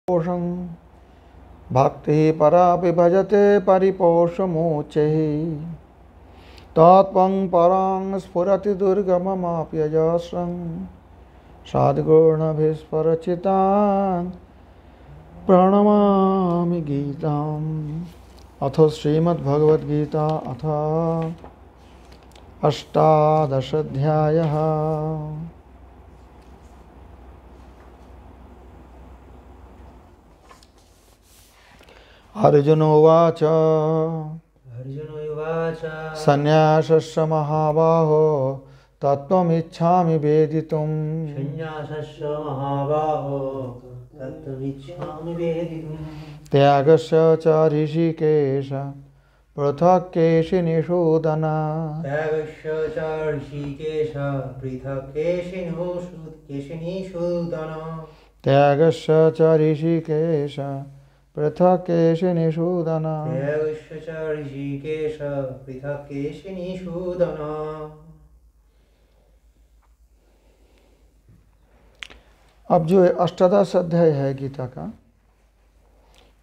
पोषं भक्ति परापि भजते परिपोषमुच्चैः तत्त्वं परं स्फुरति दुर्गममाप्यजस्रं सद्गुणभिस्परचितान् प्रणमामि गीताम्। अथ श्रीमद्भगवद्गीता अथ अष्टादशाध्यायः। अर्जुन उवाच सन्न्यासस्य महाबाहो तत्त्वमिच्छामि वेदितुम्। त्यागस्य च ऋषिकेश पृथक् केशिनिषूदन। त्यागस्य च ऋषिकेश पृथक् केशिनिषूदन। अब जो अष्टादश अध्याय है गीता का,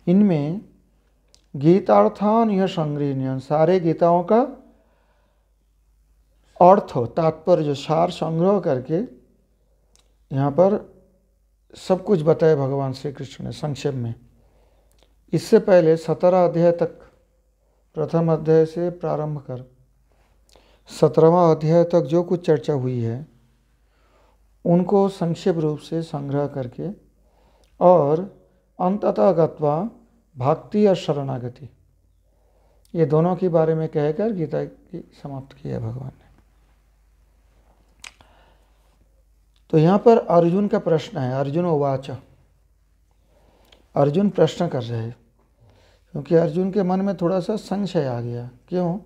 इनमें गीतार्थान यह संग्रहण सारे गीताओं का अर्थ तात्पर्य सार संग्रह करके यहाँ पर सब कुछ बताया भगवान श्री कृष्ण ने संक्षेप में। इससे पहले 17 अध्याय तक, प्रथम अध्याय से प्रारंभ कर 17वां अध्याय तक जो कुछ चर्चा हुई है उनको संक्षेप रूप से संग्रह करके और अंततः गत्वा भक्ति और शरणागति, ये दोनों के बारे में कहकर गीता की समाप्त की है भगवान ने। तो यहाँ पर अर्जुन का प्रश्न है। अर्जुन उवाच, अर्जुन प्रश्न कर रहे हैं क्योंकि अर्जुन के मन में थोड़ा सा संशय आ गया। क्यों?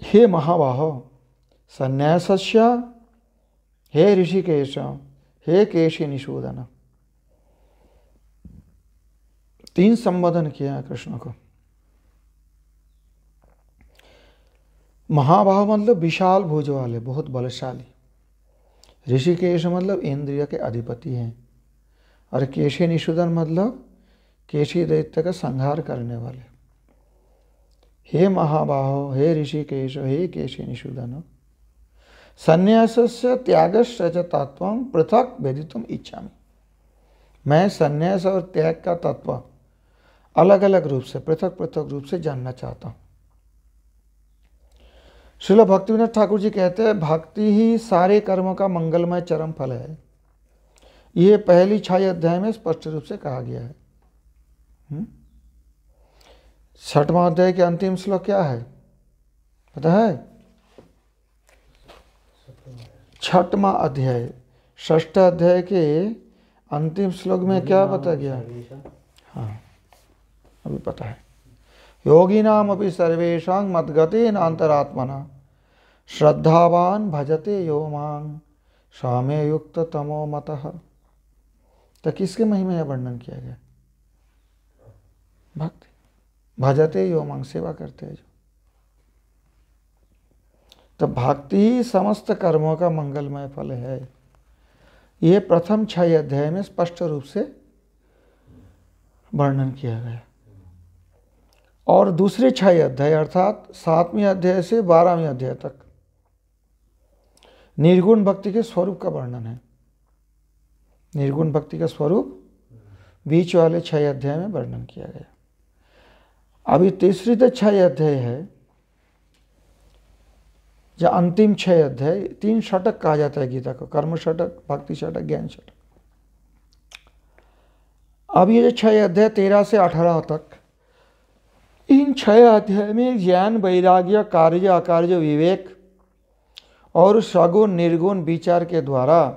हे महाबाहो सन्यासस्य, हे ऋषिकेश, हे केशिनिषूदन। 3 संबोधन किया कृष्ण को। महाबाहो मतलब विशाल भुज वाले, बहुत बलशाली। ऋषिकेश मतलब इंद्रिय के अधिपति हैं। और केशिनिषूदन मतलब केशी दैत्य का संहार करने वाले। हे महाबाहो, हे ऋषिकेश, हे केशिनिषूदन, संन्यासस्य त्यागस्य च तत्त्वं पृथक् वेदितुम् इच्छामि। मैं संन्यास और त्याग का तत्व अलग अलग रूप से, पृथक पृथक रूप से जानना चाहता हूँ। श्रील भक्तिविनोद ठाकुर जी कहते हैं, भक्ति ही सारे कर्मों का मंगलमय चरम फल है। ये पहली 6 अध्याय में स्पष्ट रूप से कहा गया है। 6वां अध्याय के अंतिम श्लोक क्या है पता है? 6वां अध्याय 6ठ अध्याय के अंतिम श्लोक में क्या बता गया? हाँ, अभी पता है। योगिनाम अपि सर्वेषां मद्गतेन अंतरात्मना श्रद्धावान भजते यो मां सामे युक्त तमो मतः। तो किसके महिमा का वर्णन किया गया? भक्ति। भजते यो मां, सेवा करते हैं जो। तो भक्ति ही समस्त कर्मों का मंगलमय फल है। ये प्रथम 6 अध्याय में स्पष्ट रूप से वर्णन किया गया। और दूसरे 6 अध्याय अर्थात 7वें अध्याय से 12वें अध्याय तक निर्गुण भक्ति के स्वरूप का वर्णन है। निर्गुण भक्ति का स्वरूप बीच वाले 6 अध्याय में वर्णन किया गया। अभी तीसरी तो 6 अध्याय है, जो अंतिम 6 अध्याय, 3 षटक कहा जाता है गीता को, कर्म षटक, भक्ति षटक, ज्ञान षटक। अब ये जो 6 अध्याय 13 से 18 तक, इन 6 अध्याय में ज्ञान, वैराग्य, कार्य अकार्य, विवेक और सगुण निर्गुण विचार के द्वारा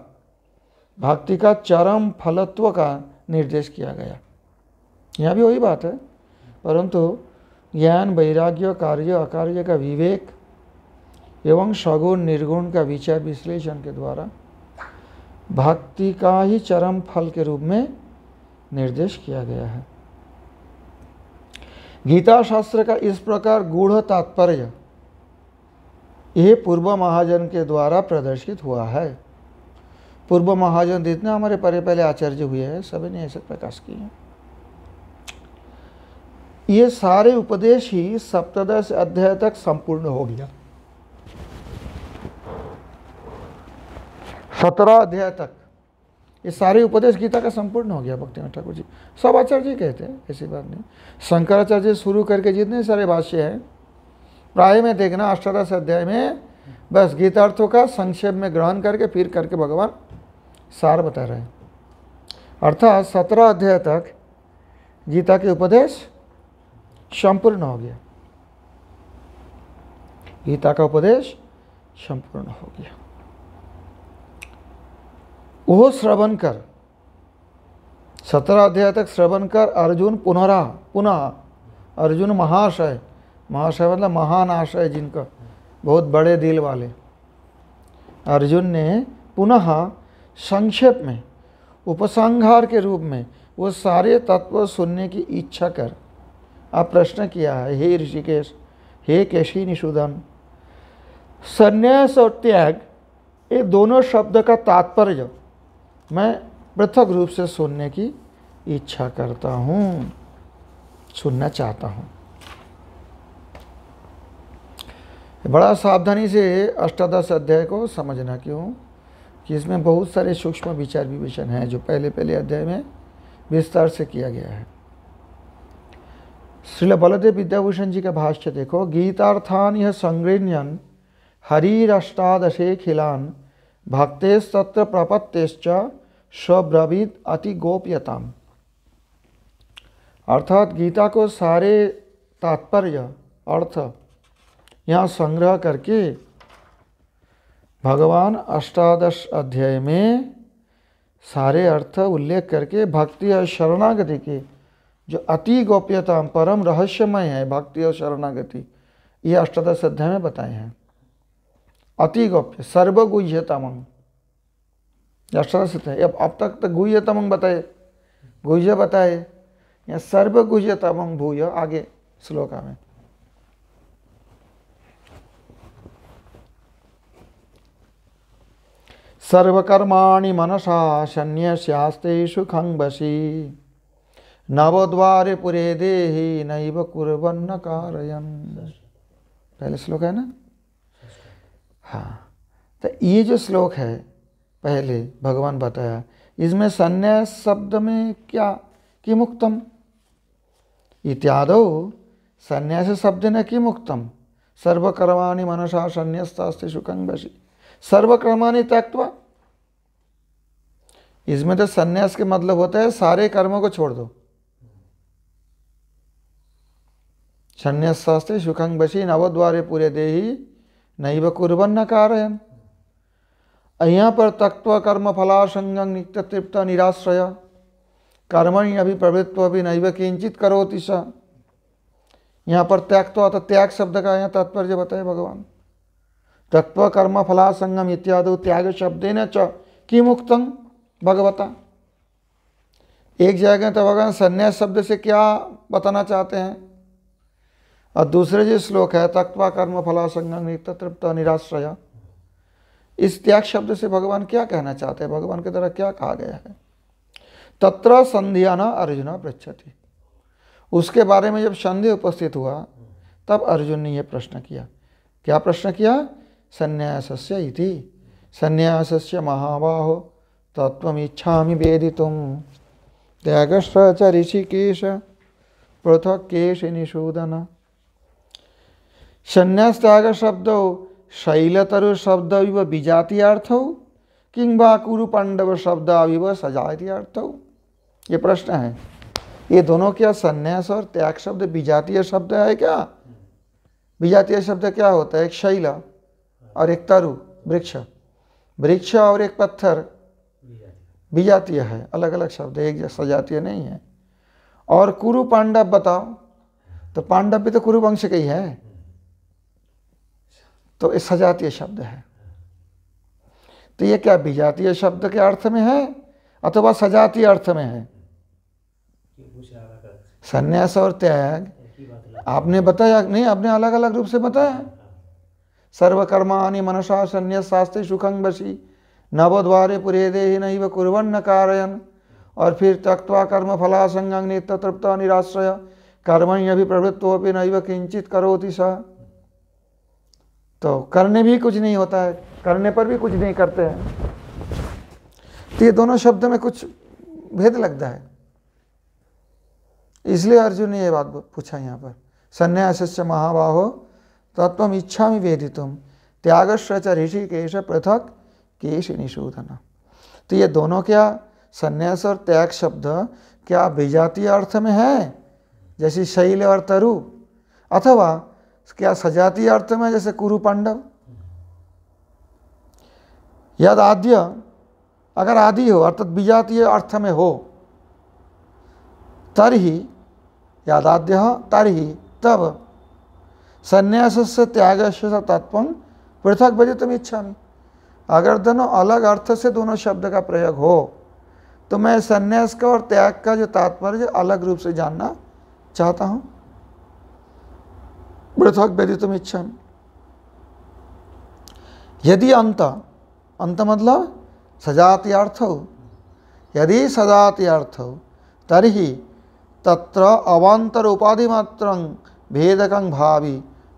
भक्ति का चरम फलत्व का निर्देश किया गया। यहाँ भी वही बात है, परंतु ज्ञान, वैराग्य, कार्य अकार्य का विवेक एवं सगुण निर्गुण का विचार विश्लेषण के द्वारा भक्ति का ही चरम फल के रूप में निर्देश किया गया है। गीता शास्त्र का इस प्रकार गूढ़ तात्पर्य ये पूर्व महाजन के द्वारा प्रदर्शित हुआ है। पूर्व महाजन जितने हमारे पहले आचार्य हुए हैं सभी ने ऐसे प्रकाश किए हैं। ये सारे उपदेश ही सप्तदश अध्याय तक संपूर्ण हो गया। 17 अध्याय तक ये सारे उपदेश गीता का संपूर्ण हो गया। भक्तिनाथ ठाकुर जी सब आचार्य जी कहते हैं, ऐसी बात नहीं। शंकराचार्य शुरू करके जितने सारे भाष्य हैं प्राय में देखना अष्टादश अध्याय में बस गीतार्थों का संक्षेप में ग्रहण करके फिर करके भगवान सार बता रहे हैं। अर्थात 17 अध्याय तक गीता के उपदेश संपूर्ण हो गया। गीता का उपदेश संपूर्ण हो गया। वो श्रवण कर 17 अध्याय तक श्रवण कर अर्जुन पुनः अर्जुन महाशय मतलब महान आशय जिनका बहुत बड़े दिल वाले अर्जुन ने पुनः संक्षेप में उपसंहार के रूप में वो सारे तत्व सुनने की इच्छा कर आप प्रश्न किया है। हे ऋषिकेश, हे केशी निषूदन, संन्यास और त्याग ये दोनों शब्द का तात्पर्य मैं पृथक रूप से सुनने की इच्छा करता हूँ, सुनना चाहता हूँ। बड़ा सावधानी से अष्टादश अध्याय को समझना, क्यों कि इसमें बहुत सारे सूक्ष्म विचार विवेचन हैं जो पहले अध्याय में विस्तार से किया गया है। श्रील बलदेव विद्याभूषण जी का भाष्य देखो। गीतार्थान यह संगृह्यन हरिराष्टादशे खिलान भक्तेस्तत्र प्रपत्तेश्च स्वब्रवीद अति गोप्यताम। अर्थात गीता को सारे तात्पर्य अर्थ यहाँ संग्रह करके भगवान अष्टादश अध्याय में सारे अर्थ उल्लेख करके भक्ति और शरणागति के जो अति गोप्यता परम रहस्यमय है भक्ति और शरणागति, ये अष्टादश अध्याय में बताए हैं। अति गोप्य सर्वगुह्यतमं अष्टादश अध्याय। अब तक तो गुह्यतमं बताए, गुह्य बताए, या सर्वगुह्यतमं भूय आगे श्लोका में। सर्वकर्माणि मनसा सन्न्यस्यास्तेषु खंबसि नवद्वारे पुरे देहि नैव कुर्वन्न कारयन्। पहले श्लोक है ना। हाँ, तो ये जो श्लोक है पहले भगवान बताया, इसमें संन्यास शब्द में क्या कि मुक्तम इत्यादो संन्यास शब्द ने कि मुक्तम सर्वकर्माणि मनसा सन्न्यस्तास्तेषु खंबसि सर्वकर्माणि त्यक्त्वा। इसमें तो संन्यास के मतलब होता है सारे कर्मों को छोड़ दो। संन्यास्ते सुखं बसी नवद्वारे पूरे देही नैव कुर्वन्न कारयन्। यहाँ पर तक्त्वा कर्म फलासंगं नित्य तृप्त निराश्रय कर्मणि अभी प्रवृत्व भी नैव किंचित करोति स। यहाँ पर त्याक्त्वा तो त्याग शब्द का यहाँ तात्पर्य बताए भगवान। तत्व कर्म फलासंगम इत्यादि त्याग शब्देन च किमुक्तं भगवता। एक जगह तो भगवान संन्यास शब्द से क्या बताना चाहते हैं, और दूसरे जो श्लोक है तक्त्वा कर्म फलासंगम नित्य तृप्त निराश्रय, इस त्याग शब्द से भगवान क्या कहना चाहते हैं, भगवान के द्वारा क्या कहा गया है। तत्र संध्या न अर्जुन पृच्छति। उसके बारे में जब संदेह उपस्थित हुआ तब अर्जुन ने यह प्रश्न किया। क्या प्रश्न किया? संन्यासस्य इति संन्यासस्य महाबाहो तत्त्वमिच्छामि वेदितुं त्यागश्च च ऋषिकेश पृथक् केश निषूदन। संन्यास त्याग शब्द शैलतरु शब्द इव विजातीय अर्थौ किंबा कुरु पांडव शब्द इव सजातीय अर्थौ। ये प्रश्न है, ये दोनों क्या संन्यास और त्याग शब्द विजातीय शब्द है क्या? विजातीय शब्द क्या होता है? एक शैल और एक तरु वृक्ष, वृक्ष और एक पत्थर विजातीय है, अलग अलग शब्द, एक जैसा जातीय नहीं है। और कुरु पांडव बताओ, तो पांडव भी तो कुरु वंश के ही है, तो ये सजातीय शब्द है। तो ये क्या विजातीय शब्द के अर्थ में है अथवा सजातीय अर्थ में है? संन्यास और त्याग आपने बताया नहीं, आपने अलग अलग रूप से बताया। सर्वकर्माणि मनसा संन्यस्यास्ते सुखं वशी नवद्वारे पुरे देहि नैव कुर्वन्न कारयन्। और फिर त्यक्त्वा कर्म फलासंगं नित्य तृप्त निराश्रय कर्मण्यभिप्रवृत्तोऽपि नैव किंचित करोति सः। तो करने भी कुछ नहीं होता है, करने पर भी कुछ नहीं करते हैं। तो ये दोनों शब्द में कुछ भेद लगता है, इसलिए अर्जुन ने ये बात पूछा यहाँ पर। संन्यासस्य महाबाहो तत्त्वम् इच्छामि वेदितुम् त्यागस्य च ऋषिकेश पृथक् केश निषूदन। तो ये दोनों क्या, संन्यास और त्याग शब्द क्या विजातीय अर्थ में है जैसे शैल और तरु, अथवा क्या सजातीय अर्थ में जैसे कुरु पांडव? यद आद्य, अगर आदि हो अर्थात विजातीय अर्थ में हो, तरहि यदाद्य तरहि तब संन्यासस्य त्यागस्य तत्त्वं पृथक वेदितुम् इच्छामि। अगर दोनों अलग अर्थ से दोनों शब्द का प्रयोग हो तो मैं संन्यास का और त्याग का जो तात्पर्य अलग रूप से जानना चाहता हूं। पृथक वेदितुम् इच्छामि। यदि अंत मतलब सजाति अर्थ हो, यदि सजाति अर्थ हो तर्हि तत्र अवान्तर उपाधि मात्रं भेदकं भावी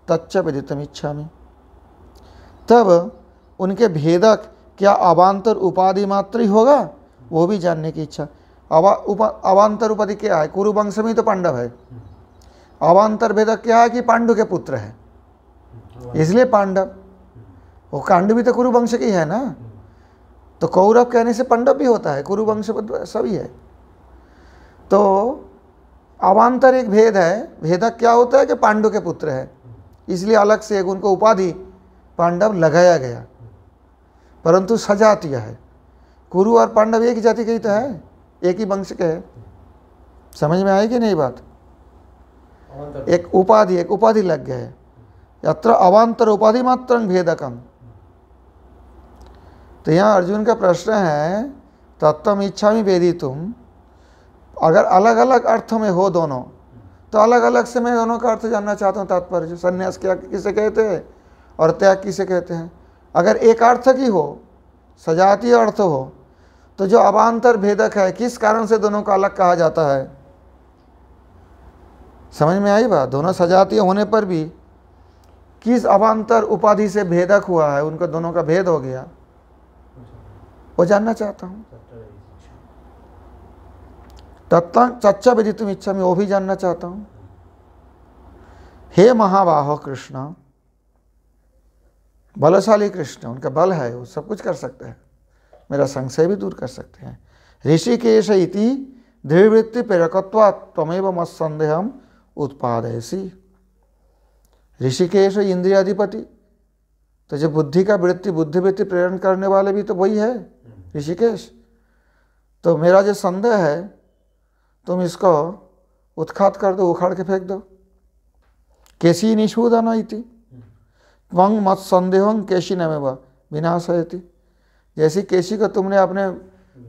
तच्च वेदितुम् इच्छामि। तब उनके भेदक क्या अवान्तर उपाधि मात्र ही होगा, वो भी जानने की इच्छा। अवान्तर उपाधि क्या है? कुरु वंश में तो पांडव है। अवान्तर भेदक क्या है कि पांडु के पुत्र है, इसलिए पांडव। वो कांड भी तो कुरु वंश की है ना, तो कौरव कहने से पांडव भी होता है, कुरु वंश सभी है। तो अवान्तर एक भेद है, भेदक क्या होता है कि पांडु के पुत्र है, इसलिए अलग से एक उनको उपाधि पांडव लगाया गया। परंतु सजातीय है, कुरु और पांडव एक ही जाति के ही तो है, एक ही वंश के है। समझ में आएगी नहीं बात? एक उपाधि लग गया है। यत्र अवान्तर उपाधि मात्रं भेदकम। तो यहाँ अर्जुन का प्रश्न है तत्त्वम् इच्छामि वेदितुम्। अगर अलग अलग अर्थ में हो दोनों, तो अलग अलग से मैं दोनों का अर्थ जानना चाहता हूँ। तात्पर्य संन्यास क्या किसे कहते हैं और त्याग किसे कहते हैं। अगर एक अर्थ की हो, सजातीय अर्थ हो, तो जो अवान्तर भेदक है किस कारण से दोनों का अलग कहा जाता है? समझ में आई बात? दोनों सजातीय होने पर भी किस अवान्तर उपाधि से भेदक हुआ है, उनका दोनों का भेद हो गया, वो जानना चाहता हूँ। तच्च वेदितुम् इच्छामि, वो भी जानना चाहता हूँ। हे महाबाहो कृष्ण, बलशाली कृष्ण, उनका बल है, वो सब कुछ कर सकते हैं, मेरा संशय भी दूर कर सकते हैं। ऋषिकेश इति दृढ़वृत्ति प्रेरकत्वात् त्वमेव मत्संदेहम् उत्पादयसि। ऋषिकेश इंद्रियाधिपति, तो जो बुद्धि का बुद्धिवृत्ति प्रेरण करने वाले भी तो वही है, ऋषिकेश। तो मेरा जो संदेह है तुम इसको उत्खात कर दो, उखाड़ के फेंक दो। केशी निषूदन इति त्वं मत संदेहं केशी नमेव विनाशयति। जैसी केशी को तुमने अपने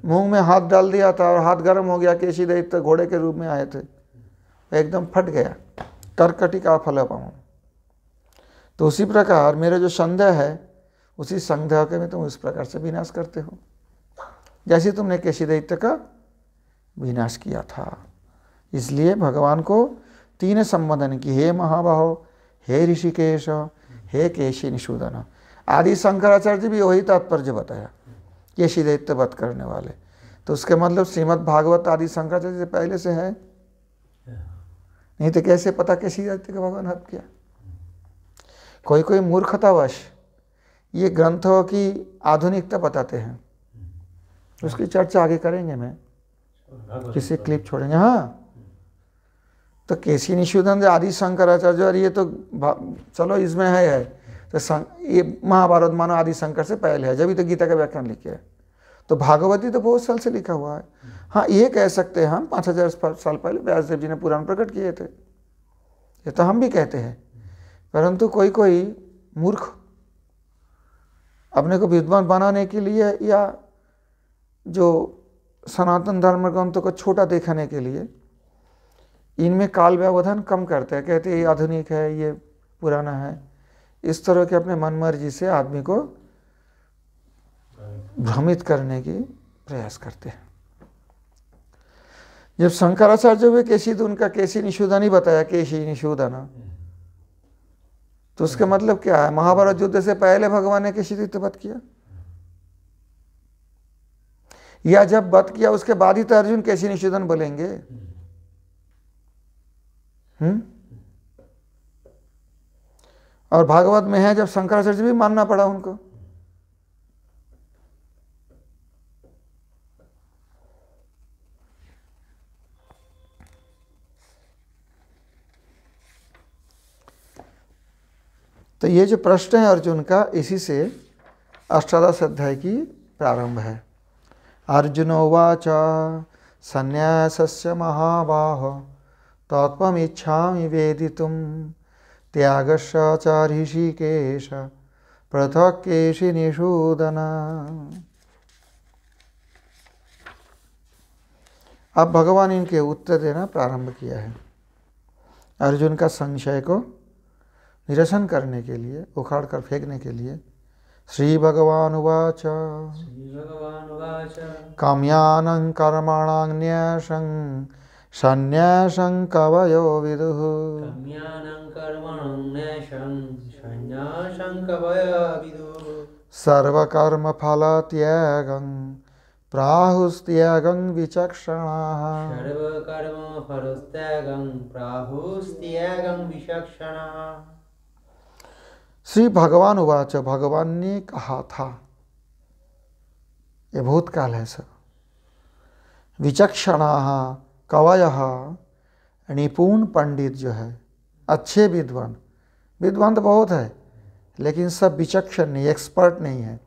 मुंह में हाथ डाल दिया था और हाथ गर्म हो गया, केशी दैत्य घोड़े के रूप में आए थे, एकदम फट गया, कर्कटिका फलपम। तो उसी प्रकार मेरा जो संदेह है, उसी संदेह के में तुम इस प्रकार से विनाश करते हो, जैसे तुमने केशी दैत्य का विनाश किया था। इसलिए भगवान को तीन संबोधन की, हे महाबाहो, हे ऋषिकेश, हे केशी निषूदन। आदि शंकराचार्य जी भी वही तात्पर्य बताया, केशी दैत्य वध करने वाले। तो उसके मतलब श्रीमद् भागवत आदि शंकराचार्य से पहले से है, नहीं तो कैसे पता केशी दैत्य का भगवान हत्या किया। कोई मूर्खतावश ये ग्रंथों की आधुनिकता बताते हैं, उसकी चर्चा आगे करेंगे, मैं किसी क्लिप छोड़ेंगे। हाँ, तो केशी निषूदन आदि शंकराचार्य, और ये तो चलो इसमें है तो ये महाभारत मानो आदि शंकर से पहले है, जब तो गीता का व्याख्यान लिखे है। तो भागवती तो बहुत साल से लिखा हुआ है। हाँ, ये कह सकते हैं हम 5000 साल पहले व्यासदेव जी ने पुराण प्रकट किए थे, ये तो हम भी कहते हैं। परंतु कोई मूर्ख अपने को विद्वान बनाने के लिए या जो सनातन धर्म ग्रंथों को छोटा दिखाने के लिए इनमें काल व्यवधान कम करते हैं, कहते हैं ये आधुनिक है, ये पुराना है, इस तरह के अपने मन मर्जी से आदमी को भ्रमित करने की प्रयास करते हैं। जब शंकराचार्य हुए केशी, तो उनका केशी निषूदन ही बताया, केशी निषूदन, तो उसका मतलब क्या है? महाभारत युद्ध से पहले भगवान ने केशी द्वितीय वध किया, या जब वध किया उसके बाद ही तो अर्जुन केशी निषूदन बोलेंगे? और भागवत में है जब शंकराचार्य भी मानना पड़ा उनको। तो ये जो प्रश्न है अर्जुन का, इसी से अष्टादश अध्याय की प्रारंभ है। अर्जुनोवाच संन्यासस्य महाबाहो तत्त्वमिच्छामि वेदितुं त्यागस्य च ऋषिकेश पृथक् केशि निषूदन। अब भगवान इनके उत्तर देना प्रारंभ किया है। अर्जुन का संशय को निरसन करने के लिए, उखाड़ कर फेंकने के लिए। श्री भगवान उवाच काम्यानां कर्मणां न्यासं सन्न्यासं कवयो विदुः। सर्वकर्मफलत्यागं प्राहुस्त्यागं विचक्षणाः। श्री भगवान उवाच, भगवान ने कहा था, ये भूतकाल है सर। विचक्षणाः कवयः, निपुण पंडित जो है, अच्छे विद्वान, विद्वान तो बहुत है लेकिन सब विचक्षण नहीं, एक्सपर्ट नहीं है।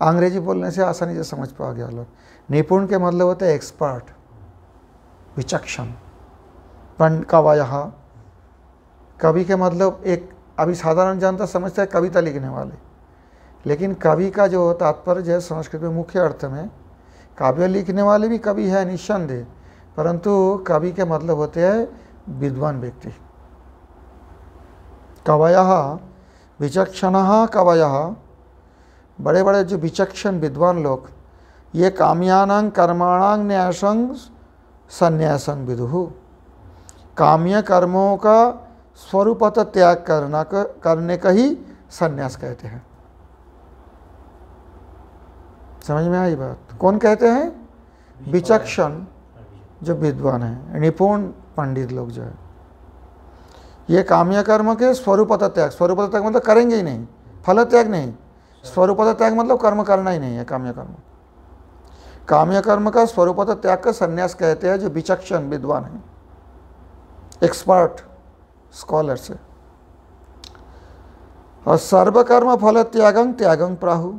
अंग्रेजी बोलने से आसानी से समझ पा गया लोग। निपुण के मतलब होता है एक्सपर्ट, विचक्षण। कवयः, कवि के मतलब एक अभी साधारण जनता समझता है कविता लिखने वाले, लेकिन कवि का जो तात्पर्य है संस्कृत में मुख्य अर्थ में, काव्य लिखने वाले भी कवि है निस्संदेह, परंतु कवि के मतलब होते हैं विद्वान व्यक्ति। कवयः विचक्षणः कवयः, बड़े बड़े जो विचक्षण विद्वान लोग, ये काम्यानां कर्माणां न्यासं सन्यासं विदुः। काम्य कर्मों का स्वरूपतः त्याग करने का ही सन्यास कहते हैं। समझ में आई बात? कौन कहते हैं? विचक्षण जो विद्वान है, निपुण पंडित लोग जो है। ये काम्य कर्म के स्वरूपतः त्याग, स्वरूपतः त्याग मतलब करेंगे ही नहीं, फल त्याग नहीं। स्वरूपतः त्याग मतलब कर्म करना ही नहीं है काम्य कर्म। काम्य कर्म का स्वरूपतः त्याग का सन्यास कहते हैं जो विचक्षण विद्वान है, एक्सपर्ट स्कॉलर से। और सर्वकर्म फल त्यागं त्यागं प्राहु,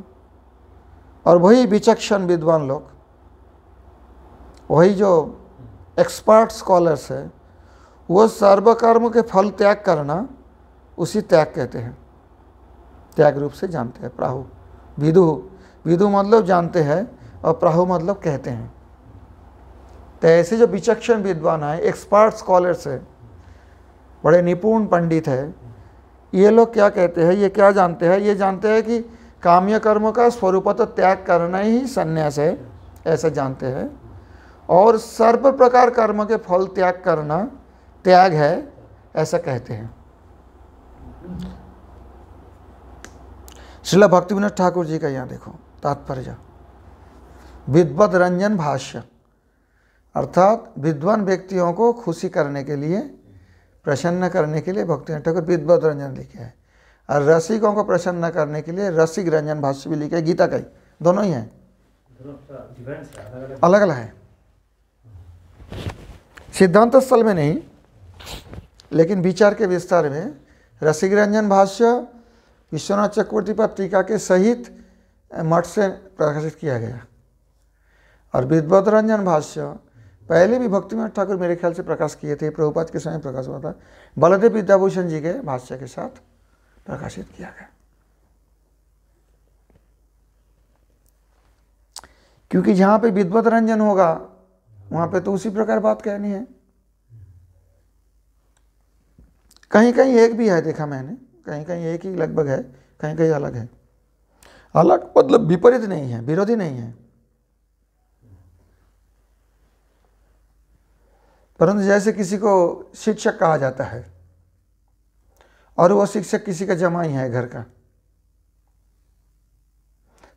और वही विचक्षण विद्वान लोग, वही जो एक्सपर्ट स्कॉलर्स है, वो सर्वकर्म के फल त्याग करना उसी त्याग कहते हैं, त्याग रूप से जानते हैं। प्राहु विदु, विदु मतलब जानते हैं और प्राहु मतलब कहते हैं। तो ऐसे जो विचक्षण विद्वान है, एक्सपर्ट स्कॉलर्स है, बड़े निपुण पंडित है, ये लोग क्या कहते हैं, ये क्या जानते हैं? ये जानते हैं कि काम्य कर्म का स्वरूपतः त्याग करना ही संन्यास है, ऐसा जानते हैं। और सर्व प्रकार कर्म के फल त्याग करना त्याग है, ऐसा कहते हैं। श्रील भक्तिविनोद ठाकुर जी का यहाँ देखो तात्पर्य। विद्वद रंजन भाष्य, अर्थात विद्वान व्यक्तियों को खुशी करने के लिए, प्रसन्न करने के लिए भक्तिविनोद ठाकुर विद्वद रंजन लिखे हैं, और रसिकों को प्रसन्न करने के लिए रसिक रंजन भाष्य भी लिखे है। गीता का ही दोनों ही हैं, अलग अलग है, सिद्धांत स्थल में नहीं, लेकिन विचार के विस्तार में रसिक रंजन भाष्य विश्वनाथ चक्रवर्ती पर टीका के सहित मठ से प्रकाशित किया गया। और विद्वद रंजन भाष्य पहले भी भक्तिविनोद ठाकुर मेरे ख्याल से प्रकाश किए थे, प्रभुपाद के समय प्रकाश हुआ था, बलदेव विद्याभूषण जी के भाष्य के साथ प्रकाशित किया गया। क्योंकि जहाँ पे विद्वद रंजन होगा वहाँ पे तो उसी प्रकार बात कहनी है। कहीं कहीं एक भी है, देखा मैंने, कहीं कहीं एक ही लगभग है, कहीं कहीं अलग है। अलग मतलब विपरीत नहीं है, विरोधी नहीं है, परंतु जैसे किसी को शिक्षक कहा जाता है और वो शिक्षक किसी का जमाई है घर का,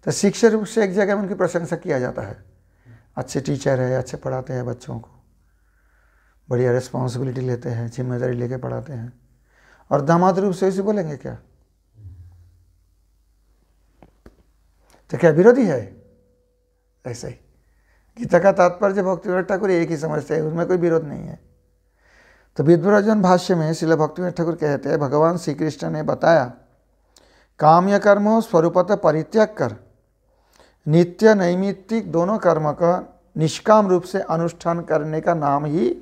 तो शिक्षक रूप से एक जगह में उनकी प्रशंसा किया जाता है, अच्छे टीचर है, अच्छे पढ़ाते हैं बच्चों को, बढ़िया रिस्पॉन्सिबिलिटी लेते हैं, जिम्मेदारी लेके पढ़ाते हैं। और दामाद रूप से इसे बोलेंगे क्या? तो क्या विरोधी है? ऐसे ही गीता का तात्पर्य भक्तिविनोद ठाकुर एक ही समझते हैं, उसमें कोई विरोध नहीं है। तो विद्वराजन भाष्य में श्रील भक्तिविनोद ठाकुर कहते हैं, भगवान श्री कृष्ण ने बताया काम्य कर्म स्वरूपतः परित्याग कर नित्य नैमित्तिक दोनों कर्म का निष्काम रूप से अनुष्ठान करने का नाम ही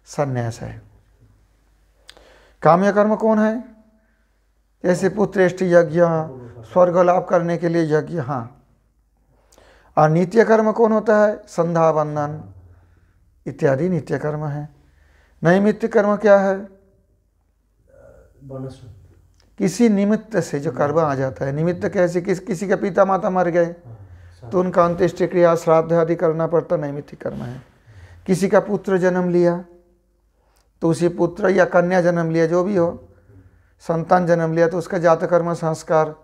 संन्यास है। काम्य कर्म कौन है? जैसे पुत्रेष्टि यज्ञ, स्वर्ग लाभ करने के लिए यज्ञ, हाँ। और नित्य कर्म कौन होता है? संध्या वंदन इत्यादि नित्य कर्म है। नैमित्तिक कर्म क्या है? किसी निमित्त से जो कर्म आ जाता है। निमित्त कैसे? किसी का पिता माता मर गए तो उनका अंत्येष्टि क्रिया श्राद्ध आदि करना पड़ता, नैमित्तिक कर्म है। किसी का पुत्र जन्म लिया तो उसी पुत्र या कन्या जन्म लिया, जो भी हो, संतान जन्म लिया तो उसका जात कर्म संस्कार,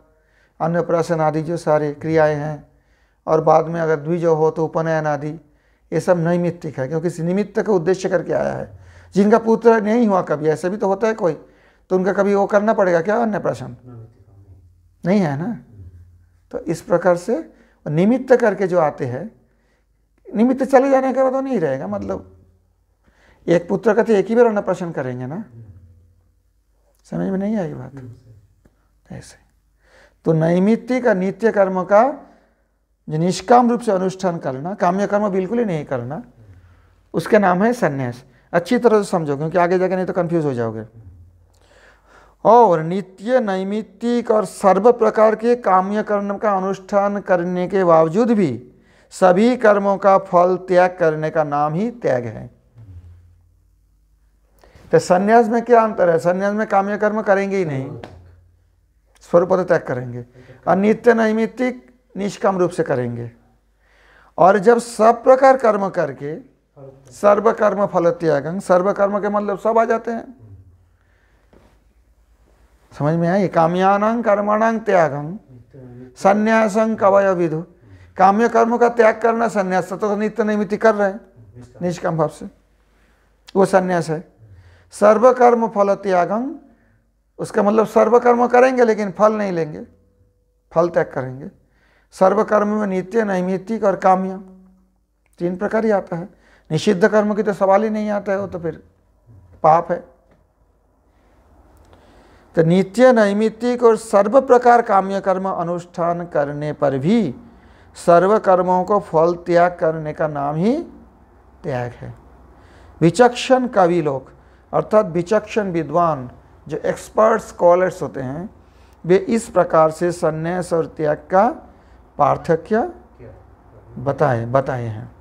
अन्नप्राशन आदि जो सारी क्रियाएं हैं, और बाद में अगर द्विज हो तो उपनयन आदि, ये सब नैमित्तिक है, क्योंकि इस निमित्त का उद्देश्य करके आया है। जिनका पुत्र नहीं हुआ कभी, ऐसा भी तो होता है कोई, तो उनका कभी वो करना पड़ेगा क्या अन्नप्राशन? नहीं है ना। तो इस प्रकार से निमित्त करके जो आते हैं, निमित्त चले जाने के बाद वो नहीं रहेगा। मतलब एक पुत्र का तो एक ही बार अन्नप्राशन करेंगे ना, समझ में नहीं आई बात? ऐसे तो नैमित्तिक का नित्य कर्म का जो निष्काम रूप से अनुष्ठान करना, काम्य कर्म बिल्कुल ही नहीं करना, उसका नाम है संन्यास। अच्छी तरह से समझो, क्योंकि आगे जाके नहीं तो कंफ्यूज हो जाओगे। और नित्य नैमित्तिक और सर्व प्रकार के काम्य कर्म का अनुष्ठान करने के बावजूद भी सभी कर्मों का फल त्याग करने का नाम ही त्याग है। तो संन्यास में क्या अंतर है? संन्यास में काम्य कर्म करेंगे ही नहीं, स्वरूपतः त्याग करेंगे, और नित्य नैमित्तिक निष्काम रूप से करेंगे। और जब सब प्रकार कर्म करके सर्व कर्म फल त्यागं, सर्व कर्म के मतलब सब आ जाते हैं, समझ में आई? काम्यानां कर्मणां त्यागं संन्यासं कवय विदु। काम्य कर्म का त्याग करना संन्यास, तो नित्य नैमित्तिक कर रहे हैं निष्काम भाव से, वो संन्यास है। सर्व कर्म फल त्यागं, उसका मतलब सर्व कर्म करेंगे लेकिन फल नहीं लेंगे, फल त्याग करेंगे। सर्व कर्म में नित्य नैमित्तिक और काम्य तीन प्रकार ही आता है। निषिद्ध कर्म की तो सवाल ही नहीं आता है, वो तो फिर पाप है। तो नित्य नैमित्तिक और सर्व प्रकार काम्य कर्म अनुष्ठान करने पर भी सर्व कर्मों को फल त्याग करने का नाम ही त्याग है। विचक्षण कवि लोग, अर्थात विचक्षण विद्वान जो एक्सपर्ट स्कॉलर्स होते हैं, वे इस प्रकार से संन्यास और त्याग का पार्थक्य बताए हैं।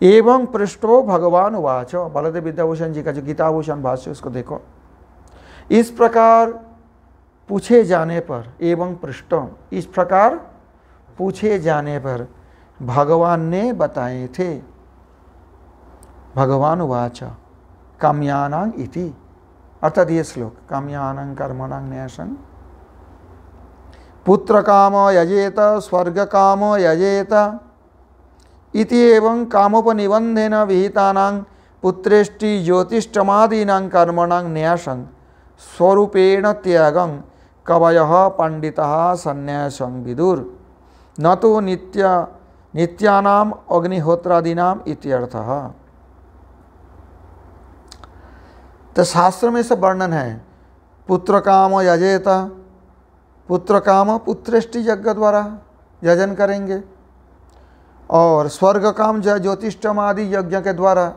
एवं पृष्ठो भगवान उवाच, बलदेव विद्याभूषण जी का जो गीताभूषण भाष्य उसको देखो। इस प्रकार पूछे जाने पर, एवं पृष्ठो, इस प्रकार पूछे जाने पर भगवान ने बताए थे। भगवान उवाच काम्यानां इति, अर्थात ये श्लोक काम्यानां कर्मणां न्यासं पुत्र काम यजेत स्वर्ग काम यजेत इति एवं कामोपनिबंधेन विहितानां पुत्रेष्टि ज्योतिष्टमादीनां कर्मणां न्यासं स्वरूपेण त्यागं कवयः पंडितः संन्यासं विदुर न तो नित्यानाम अग्निहोत्रादीनाम इत्यर्थः। तो शास्त्र में सब वर्णन है। पुत्र काम यजेत, पुत्र काम पुत्रेष्टि यज्ञ द्वारा यजन करेंगे, और स्वर्ग काम ज्योतिष्टम आदि यज्ञ के द्वारा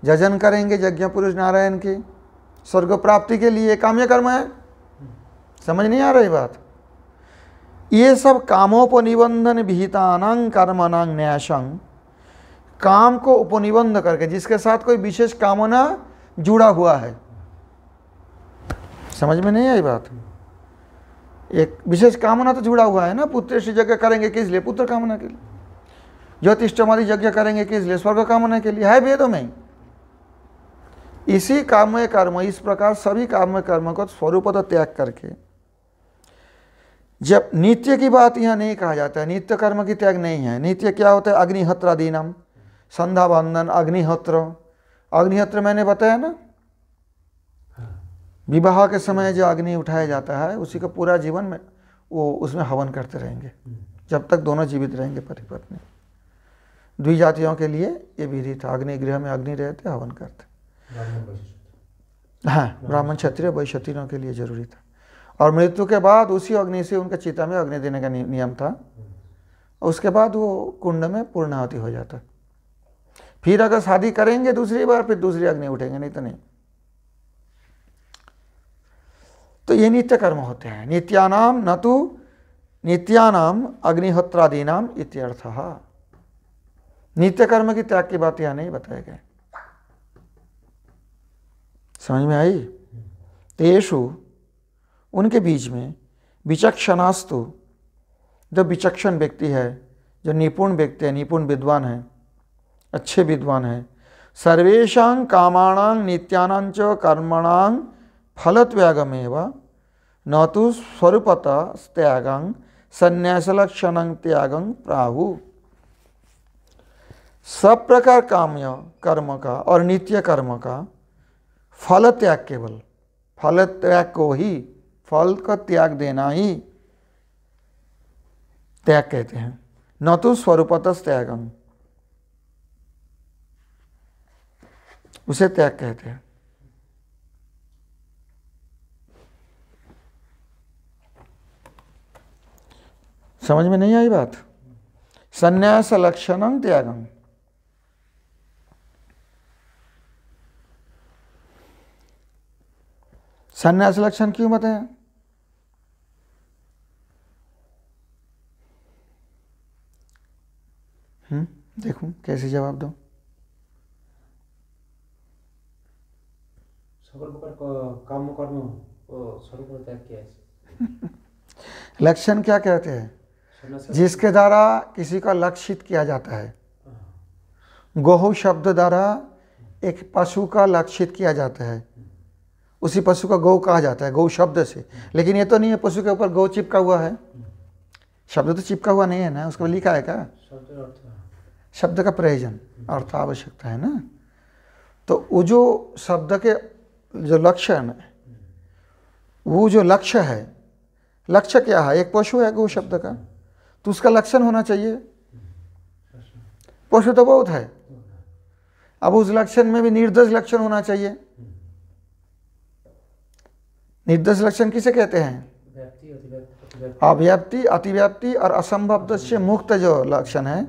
यजन करेंगे, यज्ञ पुरुष नारायण की स्वर्ग प्राप्ति के लिए काम्य कर्म है। समझ नहीं आ रही बात? ये सब कामोपनिबंधन विहितानां कर्मणां न्यासं, काम को उपनिबंध करके, जिसके साथ कोई विशेष कामना जुड़ा हुआ है, समझ में नहीं आई बात? एक विशेष कामना तो जुड़ा हुआ है ना, पुत्र से यज्ञ करेंगे किस लिए? पुत्र कामना के लिए। ज्योतिष्ठमादि यज्ञ करेंगे किस लिए? स्वर्ग कामना के लिए, है वेदों में। इसी काम्य कर्म, इस प्रकार सभी काम्य कर्म को स्वरूपतः त्याग करके, जब नित्य की बात यहाँ नहीं कहा जाता है, नित्य कर्म की त्याग नहीं है। नित्य क्या होता है? अग्निहोत्र आदिनाम, संध्या बंदन, अग्निहोत्र। अग्निहोत्र मैंने बताया ना, विवाह के समय जो अग्नि उठाया जाता है उसी का पूरा जीवन में वो उसमें हवन करते रहेंगे जब तक दोनों जीवित रहेंगे, पति पत्नी। द्विजातियों के लिए ये विधि था, अग्निगृह में अग्नि रहते हवन करते। हाँ, ब्राह्मण क्षत्रिय वैश्य के लिए जरूरी था। और मृत्यु के बाद उसी अग्नि से उनका चिता में अग्नि देने का नियम था। उसके बाद वो कुंड में पूर्णाहुति हो जाता। फिर अगर शादी करेंगे दूसरी बार, फिर दूसरी अग्नि उठेंगे, नहीं तो नहीं। तो ये नित्य कर्म होते हैं। नित्यानाम न तो नित्यानाम अग्निहोत्रादीनाम इत्यर्थः। नित्य कर्म की त्याग की बात यहाँ नहीं बताए गए। समझ में आई? तेषु, उनके बीच में, विचक्षणास्तु, जो विचक्षण व्यक्ति है, जो निपुण व्यक्ति है, निपुण विद्वान है, अच्छे विद्वान है, सर्वेषां कामाणां नित्यानां च कर्मणां फलत्यागमेव न तो स्वरूपतः त्यागं संन्यासलक्षणं त्यागं प्राहु। सब प्रकार काम्य कर्म का और नित्य कर्म का फल त्याग, केवल फल त्याग को ही, फल का त्याग देना ही त्याग कहते हैं। न तो स्वरूपतः त्यागं, उसे त्याग कहते हैं। समझ में नहीं आई बात? संन्यास लक्षणं त्यागं। संन्यास लक्षण क्यों बताया? देखूं कैसे जवाब दो। काम कर्म स्वरूप त्याग किया है। लक्षण क्या कहते हैं? जिसके द्वारा किसी का लक्षित किया जाता है। गौ शब्द द्वारा एक पशु का लक्षित किया जाता है, उसी पशु का गौ कहा जाता है, गौ शब्द से। लेकिन ये तो नहीं है पशु के ऊपर गौ चिपका हुआ है, शब्द तो चिपका हुआ नहीं है ना, उसको लिखा है क्या? शब्द का प्रयोजन, अर्थ आवश्यकता है ना। तो वो जो शब्द के जो लक्षण है, वो जो लक्ष्य है, लक्ष्य क्या है? एक पशु है गौ शब्द का, तो उसका लक्षण होना चाहिए। पशु तो बहुत है, अब उस लक्षण में भी निर्देश लक्षण होना चाहिए। निर्देश लक्षण किसे कहते हैं? अव्याप्ति, अतिव्याप्ति और असंभव से मुक्त जो लक्षण है,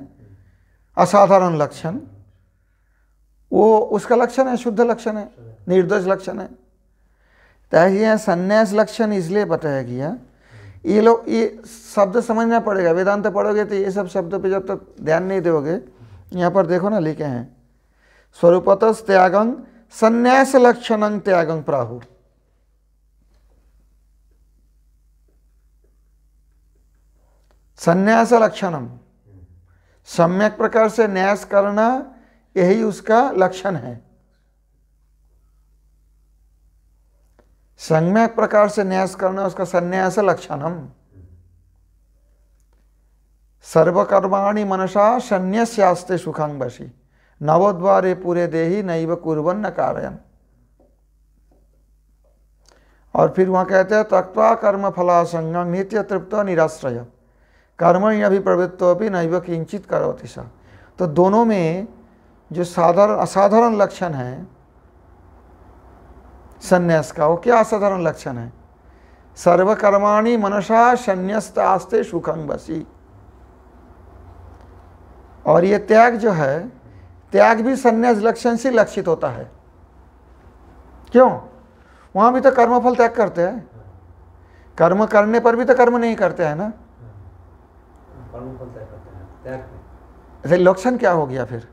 असाधारण लक्षण, वो उसका लक्षण है, शुद्ध लक्षण है, निर्देश लक्षण है। तो यह संन्यास लक्षण इसलिए बताया गया। ये लोग ये शब्द समझना पड़ेगा, वेदांत पढ़ोगे तो ये सब शब्दों पे जब तक ध्यान नहीं दोगे। यहाँ पर देखो ना लिखे हैं, स्वरूपतः त्यागं संन्यास लक्षणं त्यागं प्राहु। संन्यास लक्षणम, सम्यक प्रकार से न्यास करना, यही उसका लक्षण है। सम्यक प्रकार से न्यास करना उसका संन्यास लक्षणम। सर्वकर्माणि मनसा संन्यस्यास्ते सुखं वशी नवद्वारे पूरे देहि नैव कुर्वन्न कारयन्। और फिर वहाँ कहते हैं त्यक्त्वा कर्म फलासंगं नित्य तृप्त निराश्रय कर्मणि अभिप्रवृत्तो अपि नैव किंचित करोति स। तो दोनों में जो असाधारण लक्षण है संन्यास का, वो क्या असाधारण लक्षण है? सर्वकर्माणि मनसा संन्यस्त आस्ते सुखं वशी। और ये त्याग जो है, त्याग भी संन्यास लक्षण से लक्षित होता है। क्यों? वहां भी तो कर्मफल त्याग करते हैं, कर्म करने पर भी तो कर्म नहीं करते हैं ना। लक्षण क्या हो गया फिर?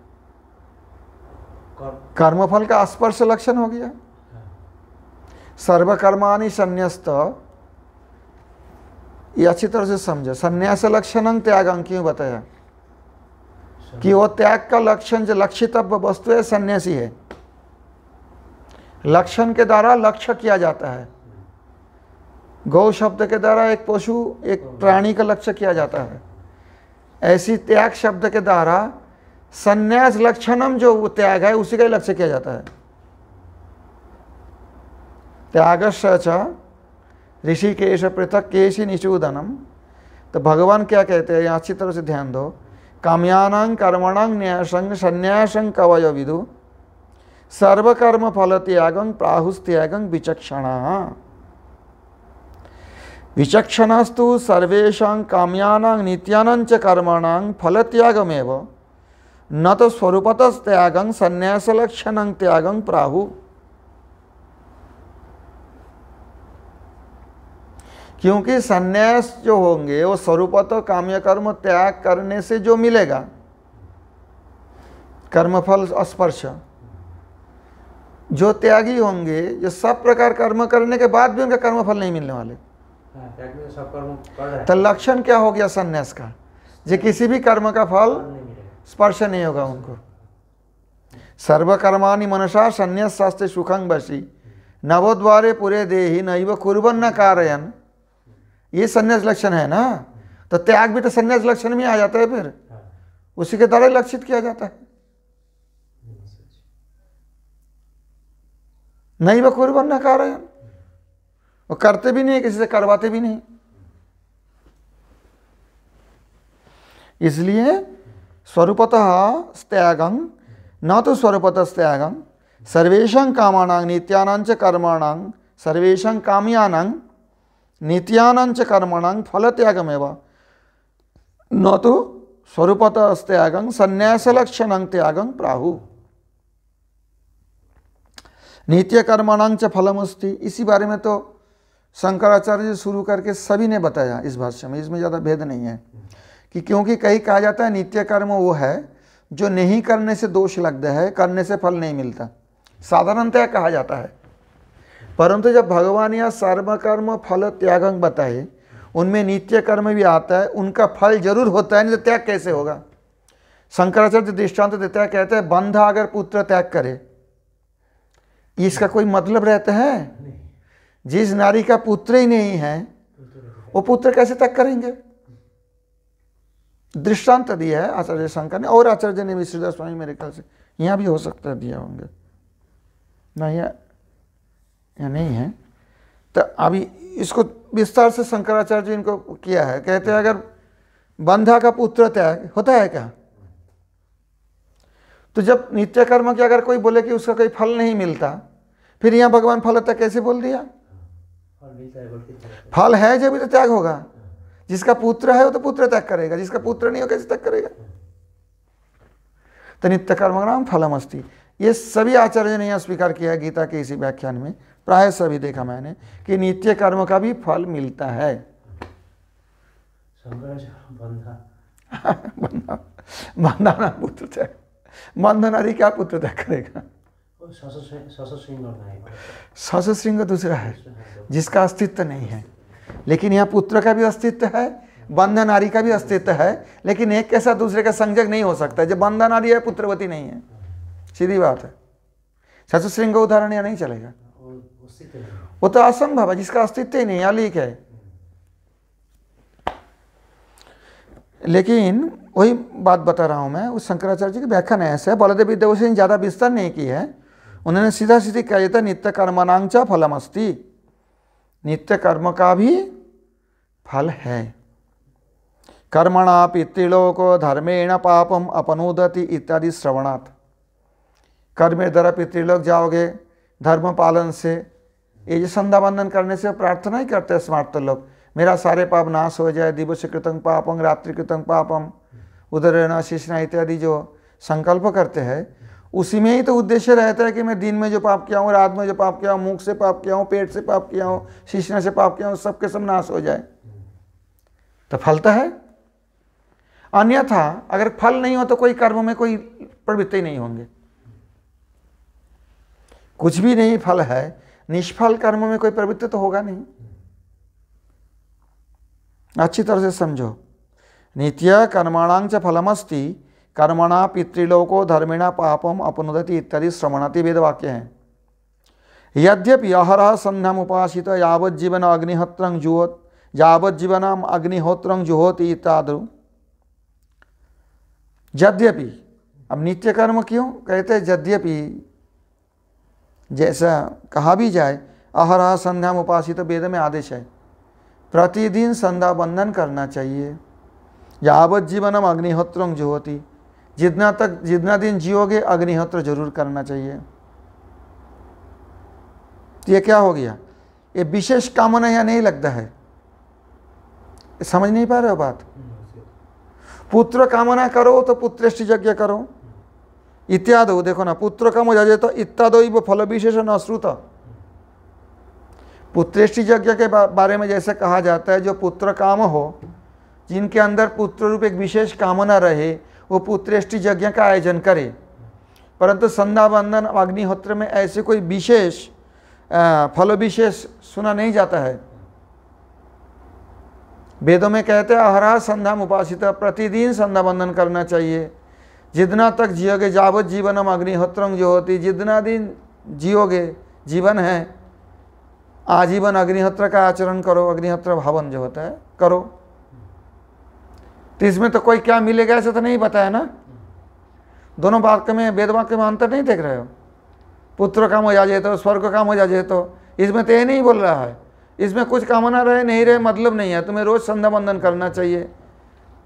कर्मफल का स्पर्श लक्षण हो गया। सर्वकर्माणि संन्यस्त, ये अच्छी तरह से समझो। संन्यास लक्षणं त्यागं क्यों बताया? कि वो त्याग का लक्षण जो लक्षितव्य वस्तु है सन्यासी है। लक्षण के द्वारा लक्ष्य किया जाता है। गौ शब्द के द्वारा एक पशु एक प्राणी का लक्ष्य किया जाता है। ऐसी त्याग शब्द के द्वारा संन्यास लक्षणम जो वो त्याग है उसी का ही लक्ष्य किया जाता है। त्यागस्य च ऋषिकेश पृथक केशि निषूदनम। तो भगवान क्या कहते हैं, यहाँ अच्छी तरह से ध्यान दो। काम्यानां कर्मणां न्यासं संन्यासं कवयो विदु सर्वकर्म फल त्यागं प्राहुस्त्यागं विचक्षणाः। विचक्षणास्तु सर्वेषां काम्यानां नित्यानां च कर्मणां फलत्यागमेव न तो स्वरूपतस्त्यागं संन्यासलक्षणं त्यागं प्राहु। क्योंकि संन्यास जो होंगे वो स्वरूपतः काम्य कर्म त्याग करने से जो मिलेगा, कर्मफल स्पर्श, जो त्यागी होंगे जो सब प्रकार कर्म करने के बाद भी उनका कर्मफल नहीं मिलने वाले। तो लक्षण क्या हो गया संन्यास का? जो किसी भी कर्म का फल स्पर्श नहीं होगा उनको। सर्वकर्माणि मनसा संन्यास शास्त्रे सुखं वशी नवोद्वारे पुरे देहि नैव कुर्वन् न कारयन्। ये संन्यास लक्षण है ना। तो त्याग भी तो संन्यास लक्षण में आ जाता है, फिर उसी के द्वारा लक्षित किया जाता है। नैव कुर्वन् न कारयन्, वो करते भी नहीं, किसी से करवाते भी नहीं। इसलिए स्वरूपतः त्यागं न तो स्वरूपतः त्यागं सर्वेषां कामानां नित्यानां च कर्माणां सर्वेषां काम्यानां नित्यानां च कर्माणां फलत्यागमेव न तो स्वरूपतः त्यागं संन्यासलक्षणं त्यागं प्राहु। नित्य कर्माणां च फलमस्ति। इसी बारे में तो शंकराचार्य जी शुरू करके सभी ने बताया इस भाष्य में, इसमें ज़्यादा भेद नहीं है। कि क्योंकि कहीं कहा जाता है नित्य कर्म वो है जो नहीं करने से दोष लगता है, करने से फल नहीं मिलता, साधारणतः कहा जाता है। परंतु जब भगवान यहाँ सर्वकर्म फल त्यागं बताए, उनमें नित्य कर्म भी आता है, उनका फल जरूर होता है, नहीं तो त्याग कैसे होगा। शंकराचार्य दृष्टांत देता है, कहते हैं बंधा अगर पुत्र त्याग करे, इसका कोई मतलब रहता है? जिस नारी का पुत्र ही नहीं है वो पुत्र कैसे त्याग करेंगे? दृष्टांत दिया है आचार्य शंकर ने, और आचार्य ने भी श्रीधर स्वामी मेरे ख्याल से यहाँ भी हो सकता है दिया होंगे ना, या नहीं है। तो अभी इसको विस्तार से शंकराचार्य जी इनको किया है। कहते हैं अगर बंधा का पुत्र त्याग होता है क्या? तो जब नित्य कर्म की अगर कोई बोले कि उसका कोई फल नहीं मिलता, फिर यहाँ भगवान फल त्याग कैसे बोल दिया? फल है जब भी तो त्याग होगा। जिसका पुत्र है वो तो पुत्र त्याग करेगा, जिसका पुत्र नहीं हो कैसे त्याग करेगा? तो नित्य कर्म नाम फलमस्ति। ये सभी आचार्य ने यहाँ स्वीकार किया है गीता के इसी व्याख्यान में, प्राय सभी देखा मैंने कि नित्य कर्म का भी फल मिलता है। बंधा ना पुत्र त्याग, बंधा नारी क्या पुत्र त्याग करेगा? ससुसिंह दूसरा है जिसका अस्तित्व नहीं है, लेकिन यहाँ पुत्र का भी अस्तित्व है, बंधा नारी का भी अस्तित्व है, लेकिन एक के साथ दूसरे का संजग नहीं हो सकता। जब बंधा नारी है पुत्रवती नहीं है, सीधी बात है। ससुसिंह उदाहरण यहाँ नहीं चलेगा, वो तो असंभव है, जिसका अस्तित्व ही नहीं, अलीक है। लेकिन वही बात बता रहा हूँ मैं, उस शंकराचार्य जी की व्याख्या ऐसे है, बलदेव विद्याभूषण ने ज़्यादा विस्तार नहीं की है। उन्होंने सीधा सीधी कह दिया था नित्य कर्मणां च फलमस्ति, नित्य कर्म का भी फल है। कर्मणा पितृलोको धर्मेण पापम अपनुदति इत्यादि श्रवणात्। कर्म द्वारा पितृलोक जाओगे धर्म पालन से, ये जो संध्या बंदन करने से प्रार्थना ही करते स्मार्त लोग, मेरा सारे पाप नाश हो जाए, दिवस कृतं पापं रात्रि कृतं पापम उदरेण शिष्णा इत्यादि जो संकल्प करते हैं, उसी में ही तो उद्देश्य रहता है कि मैं दिन में जो पाप किया हूँ, रात में जो पाप किया हूँ, मुख से पाप किया हूँ, पेट से पाप किया हूँ, शिष्णा से पाप किया हूँ, सबके सब नाश हो जाए, तो फलता है। अन्यथा अगर फल नहीं हो तो कोई कर्म में कोई प्रवृत्ति नहीं होंगे, कुछ भी नहीं फल है। निष्फल कर्म में कोई प्रवृत्ति तो होगा नहीं। अच्छी तरह से समझो। नित्य कर्मणां च फलमस्ति कर्मणा पितृलोको धर्मिणा पापम अपनुदति इत्यादि श्रवणाति वेद वाक्य हैं। यद्यपि अहरह संध्याम उपासित यावज्जीवन अग्निहोत्रं जुहोत यावज्जीवनम अग्निहोत्रं जुहोति इत्यादि। यद्यपि, अब नित्य कर्म क्यों कहते हैं यद्यपि, जैसा कहा भी जाए अहरह संध्याम उपासित, वेद में आदेश है प्रतिदिन संध्या बंदन करना चाहिए। यावज्जीवनम अग्निहोत्रं जुहोति, जितना दिन जियोगे अग्निहोत्र जरूर करना चाहिए। तो ये क्या हो गया, ये विशेष कामना यहाँ नहीं लगता है, समझ नहीं पा रहे हो बात। पुत्र कामना करो तो पुत्रेष्टि यज्ञ करो इत्यादि। देखो ना, पुत्र कामो यजेत इत्यादि फल विशेष न श्रुत। पुत्रेष्टि यज्ञ के बारे में जैसे कहा जाता है, जो पुत्र काम हो, जिनके अंदर पुत्र रूप एक विशेष कामना रहे, वो पुत्रेष्टि यज्ञ का आयोजन करे। परंतु संध्या बंदन अग्निहोत्र में ऐसे कोई विशेष फल विशेष सुना नहीं जाता है। वेदों में कहते हैं अहरह संध्याम उपासित, प्रतिदिन संध्या बंदन करना चाहिए। जितना तक जियोगे यावत जीवनम अग्निहोत्रं जुहोति, जितना दिन जियोगे, जीवन है, आजीवन अग्निहोत्र का आचरण करो, अग्निहोत्र हवन जो होता है करो। तो इसमें तो कोई क्या मिलेगा ऐसा तो नहीं बताया ना। दोनों वाक्य में, वेद वाक्य में अंतर नहीं देख रहे हो। पुत्र काम हो जाए तो, स्वर्ग काम हो जाए तो, इसमें तो ये नहीं बोल रहा है। इसमें कुछ कामना रहे नहीं रहे मतलब नहीं है। तुम्हें रोज संध्या बंदन करना चाहिए,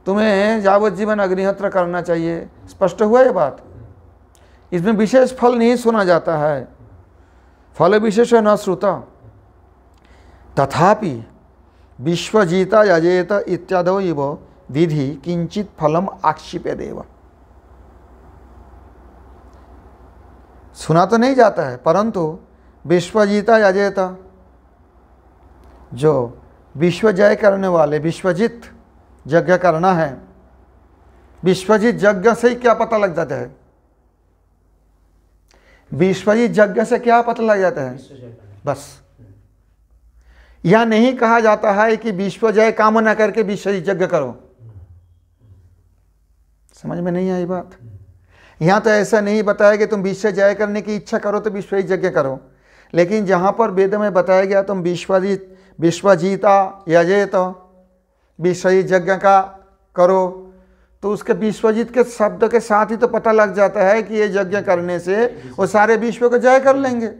तुम्हें यावत जीवन अग्निहोत्र करना चाहिए। स्पष्ट हुआ ये बात। इसमें विशेष फल नहीं सुना जाता है, फल विशेष न श्रुता। तथापि विश्वजीता यजेत इत्यादो इव विधि किंचित फलम आक्षिपे देव। सुना तो नहीं जाता है, परंतु विश्वजीता यजेत, जो विश्व जय करने वाले, विश्वजित यज्ञ करना है। विश्वजित यज्ञ से ही क्या पता लग जाता है, विश्वजित यज्ञ से क्या पता लग जाता है, बस। यह नहीं कहा जाता है कि विश्व जय कामना करके विश्वजित यज्ञ करो। समझ में नहीं आई बात। यहाँ तो ऐसा नहीं बताया कि तुम विश्व जय करने की इच्छा करो तो विश्वजित यज्ञ करो। लेकिन जहाँ पर वेद में बताया गया तुम विश्वजीता यजेत, विश्वजित यज्ञ का करो, तो उसके विश्वजित के शब्द के साथ ही तो पता लग जाता है कि ये यज्ञ करने से वो सारे विश्व को जय कर लेंगे,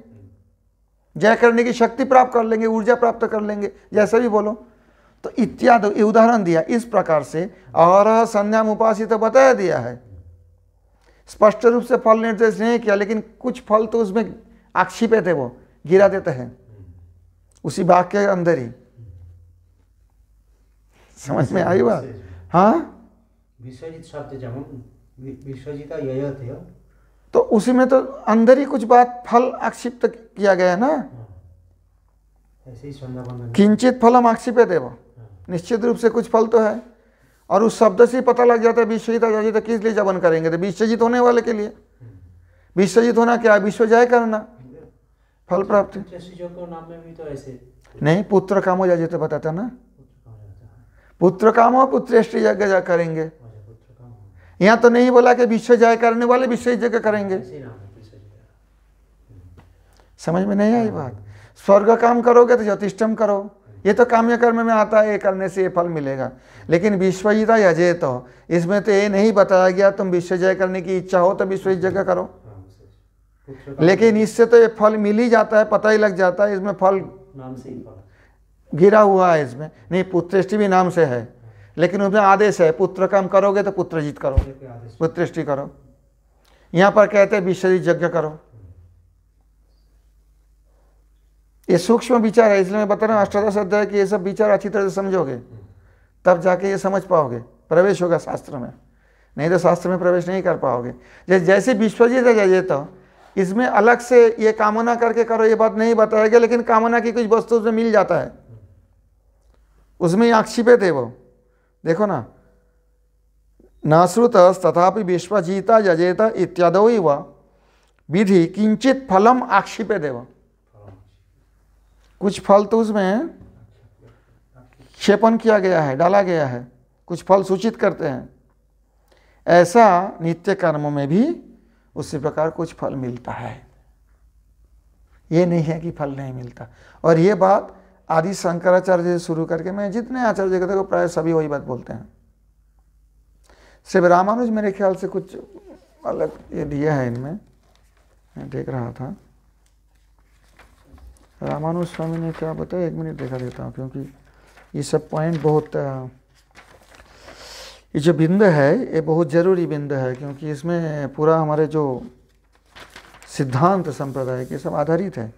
जय करने की शक्ति प्राप्त कर लेंगे, ऊर्जा प्राप्त कर लेंगे, जैसा भी बोलो। तो इत्यादि उदाहरण दिया। इस प्रकार से अहरह संध्याम उपासित तो बताया दिया है, स्पष्ट रूप से फल निर्देश नहीं किया, लेकिन कुछ फल तो उसमें आक्षेपित है, वो गिरा देते हैं उसी वाक्य के अंदर ही। समझ में आई बात। हाँ, विश्वजित शब्द যেমন विश्वजिता यजत है, तो उसी में तो अंदर ही कुछ बात फल आक्षिप्त किया गया है ना। ऐसे ही संध्या बंदन किंचित फलम आक्षिपे देव, निश्चित रूप से कुछ फल तो है। और उस शब्द से पता लग जाता है विश्वजित यजित तो किस लिए जपन करेंगे, तो विश्वजित होने वाले के लिए। विश्वजित होना क्या है, विश्व जय करना, फल प्राप्ति। नाम में भी तो ऐसे नहीं, पुत्र कामो यजित बताता ना, पुत्र कामो पुत्रेष्टि यज्ञ करेंगे। यहाँ तो नहीं बोला कि विश्व जय करने वाले विश्व यज्ञ करेंगे। समझ में नहीं आई बात। स्वर्ग काम करोगे तो ज्योतिष्ठम करो, ये तो काम्य कर्म में आता है, ये करने से ये फल मिलेगा। लेकिन विश्वजिता यजेत, इसमें तो ये नहीं बताया गया तुम विश्व जय करने की इच्छा हो तो विश्व यज्ञ करो। लेकिन इससे तो ये फल मिल ही जाता है, पता ही लग जाता है। इसमें फल नाम से ही गिरा हुआ है, इसमें नहीं, पुत्रेष्टि भी नाम से है, लेकिन उसमें आदेश है पुत्र काम करोगे तो पुत्रजित करो, पुत्रेष्टि करो। यहाँ पर कहते हैं विश्वजित यज्ञ करो। ये सूक्ष्म विचार है, इसलिए मैं बता रहा हूँ अष्टादश अध्याय की ये सब विचार अच्छी तरह से समझोगे तब जाके ये समझ पाओगे, प्रवेश होगा शास्त्र में, नहीं तो शास्त्र में प्रवेश नहीं कर पाओगे। जैसे विश्वजित है तो इसमें अलग से ये कामना करके करो ये बात नहीं बताएगा, लेकिन कामना की कुछ वस्तु उसमें मिल जाता है, उसमें आक्षेपित है वो। देखो ना, नाश्रुत तथापि विश्वजीता यजेत इत्यादो व विधि किंचित फलम आक्षेपित देव। कुछ फल तो उसमें क्षेपण किया गया है, डाला गया है, कुछ फल सूचित करते हैं। ऐसा नित्य कर्मों में भी उसी प्रकार कुछ फल मिलता है, ये नहीं है कि फल नहीं मिलता। और ये बात आदि शंकराचार्य से शुरू करके मैं जितने आचार्य जगत को प्राय सभी वही बात बोलते हैं। शिव रामानुज मेरे ख्याल से कुछ अलग ये दिया है इनमें, मैं देख रहा था रामानुज स्वामी ने क्या बताया, 1 मिनट देखा देता हूँ, क्योंकि ये सब पॉइंट बहुत, ये जो बिंदु है ये बहुत ज़रूरी बिंदु है, क्योंकि इसमें पूरा हमारे जो सिद्धांत संप्रदाय के सब आधारित है।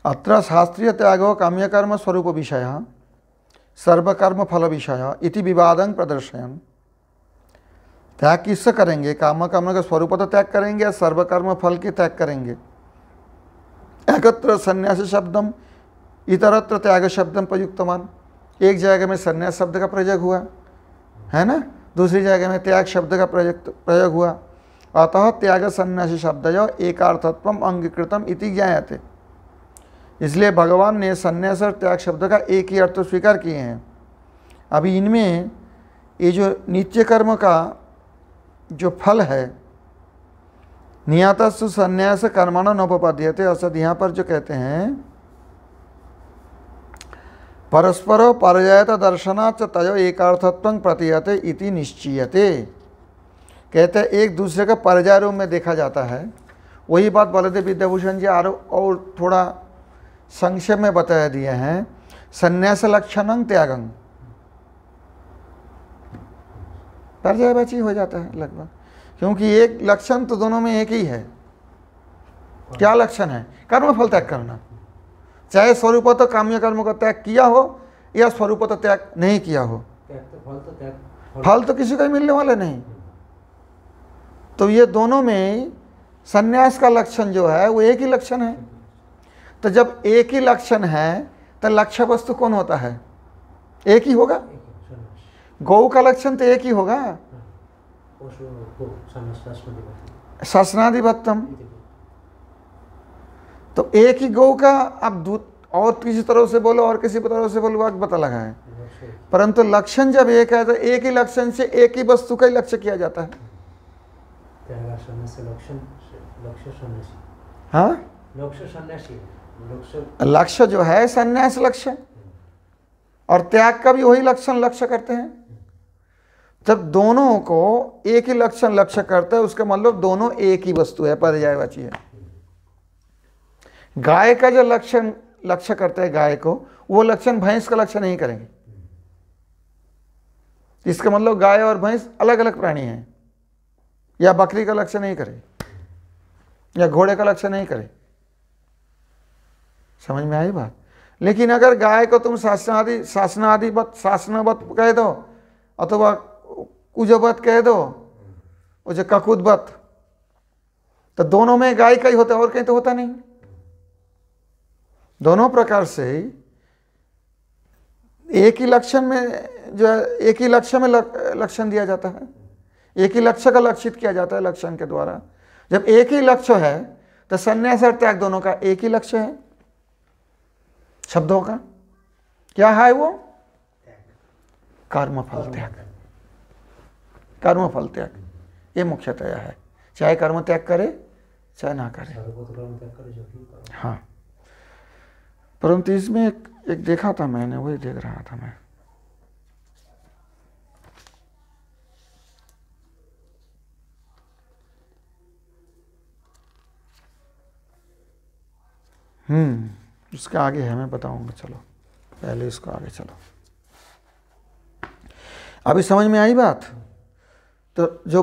अत्र शास्त्रीय त्यागो काम्यकर्म स्वरूप विषय सर्वकर्म फल विषय इति विवादं प्रदर्शयन्। त्याग किससे करेंगे, काम कर्म का स्वरूप तो त्याग करेंगे या सर्वकर्म फल के त्याग करेंगे। एकत्र संन्यास शब्दम इतरत्र त्याग शब्दम प्रयुक्तमान, एक जगह में संन्यास शब्द का प्रयोग हुआ है ना, दूसरी जगह में त्याग शब्द का प्रयोग हुआ। अतः त्याग संन्यासी शब्दयो एकार्थत्वम अंगीकृतम इति ज्ञायते। इसलिए भगवान ने संन्यास और त्याग शब्द का एक ही अर्थ स्वीकार किए हैं। अभी इनमें ये जो नित्य कर्म का जो फल है, नियतस्तु संन्यास कर्मणो नोपपद्यते, असद यहाँ पर जो कहते हैं परस्परो पर्यायत दर्शनाच तयो एकार्थत्वं प्रतीयते इति निश्चीयते। कहते हैं एक दूसरे का पर्याय रूप में देखा जाता है। वही बात बलदेव विद्याभूषण जी और थोड़ा संक्षेप में बताया दिए हैं। संन्यास लक्षणं त्यागं, पर्यायवाची हो जाता है लगभग, क्योंकि एक लक्षण तो दोनों में एक ही है। क्या लक्षण है, कर्म फल त्याग करना। चाहे स्वरूप तो काम्य कर्म का त्याग किया हो या स्वरूप तो त्याग नहीं किया हो, फल तो किसी को मिलने वाला नहीं। तो ये दोनों में संन्यास का लक्षण जो है वो एक ही लक्षण है। तो जब एक ही लक्षण है तो लक्ष्य वस्तु कौन होता है, एक ही होगा। गौ का लक्षण तो एक ही होगा, शासनाधिपत्यम। तो एक ही गौ का अब दूत और किसी तरह से बोलो और किसी तरह से बोलो वक्त पता लगा है, परंतु लक्षण जब एक है तो एक ही लक्षण से एक ही वस्तु का ही लक्ष्य किया जाता है। हाँ, लक्ष्य जो है संन्यास लक्ष्य, और त्याग का भी वही लक्षण लक्ष्य करते हैं। जब दोनों को एक ही लक्षण लक्ष्य करते हैं उसका मतलब दोनों एक ही वस्तु है, पर्यायवाची है। गाय का जो लक्षण लक्ष्य करते हैं गाय को, वो लक्षण भैंस का लक्ष्य नहीं करेंगे। इसका मतलब गाय और भैंस अलग अलग प्राणी हैं। या बकरी का लक्ष्य नहीं करे या घोड़े का लक्ष्य नहीं करे। समझ में आई बात। लेकिन अगर गाय को तुम शासनावत कह दो अथवा कुजवत कह दो, वो जो ककुदवत, तो दोनों में गाय का ही होता है और कहीं तो होता नहीं। दोनों प्रकार से एक ही लक्षण में जो है, एक ही लक्ष्य में लक्षण दिया जाता है, एक ही लक्ष्य का लक्षित किया जाता है लक्षण के द्वारा। जब एक ही लक्ष्य है तो संन्यास और त्याग दोनों का एक ही लक्ष्य है। शब्दों का क्या है वो, कर्मफल त्याग। कर्मफल त्याग ये मुख्यतया है, चाहे कर्म त्याग करे चाहे ना करे। हाँ, परंतु इसमें एक देखा था मैंने, वही देख रहा था मैं। इसका आगे है, मैं बताऊंगा। चलो पहले इसको आगे चलो। अभी समझ में आई बात। तो जो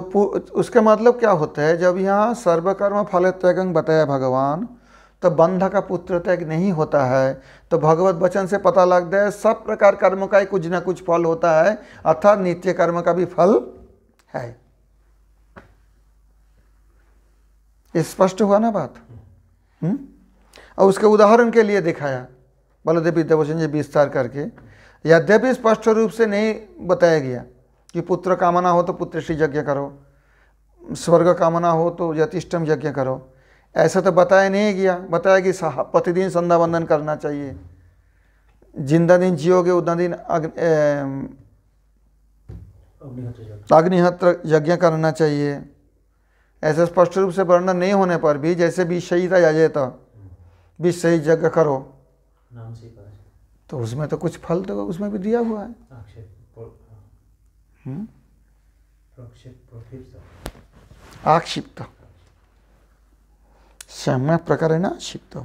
उसका मतलब क्या होता है, जब यहाँ सर्वकर्म फल त्यागं बताया भगवान, तो बंध का पुत्र त्याग नहीं होता है। तो भगवत वचन से पता लगता है सब प्रकार कर्म का ही कुछ ना कुछ फल होता है, अर्थात नित्य कर्म का भी फल है। ये स्पष्ट हुआ ना बात। और उसके उदाहरण के लिए दिखाया बलदेव विद्याभूषण जी विस्तार करके, यद्यपि स्पष्ट रूप से नहीं बताया गया कि पुत्र कामना हो तो पुत्रश्री यज्ञ करो, स्वर्ग कामना हो तो यतिष्ठम यज्ञ करो, ऐसा तो बताया नहीं गया। बताया कि प्रतिदिन संध्या वंदन करना चाहिए, जितना दिन जियोगे उतना दिन अग्निहोत्र यज्ञ करना चाहिए। ऐसे स्पष्ट रूप से वर्णन नहीं होने पर भी, जैसे विषयिता यजेता, विषयी यज्ञ करो, नाम से पता चला। तो उसमें तो कुछ फल तो उसमें भी दिया हुआ है। आक्षिप्त सम्यक प्रकार है ना, क्षिप्त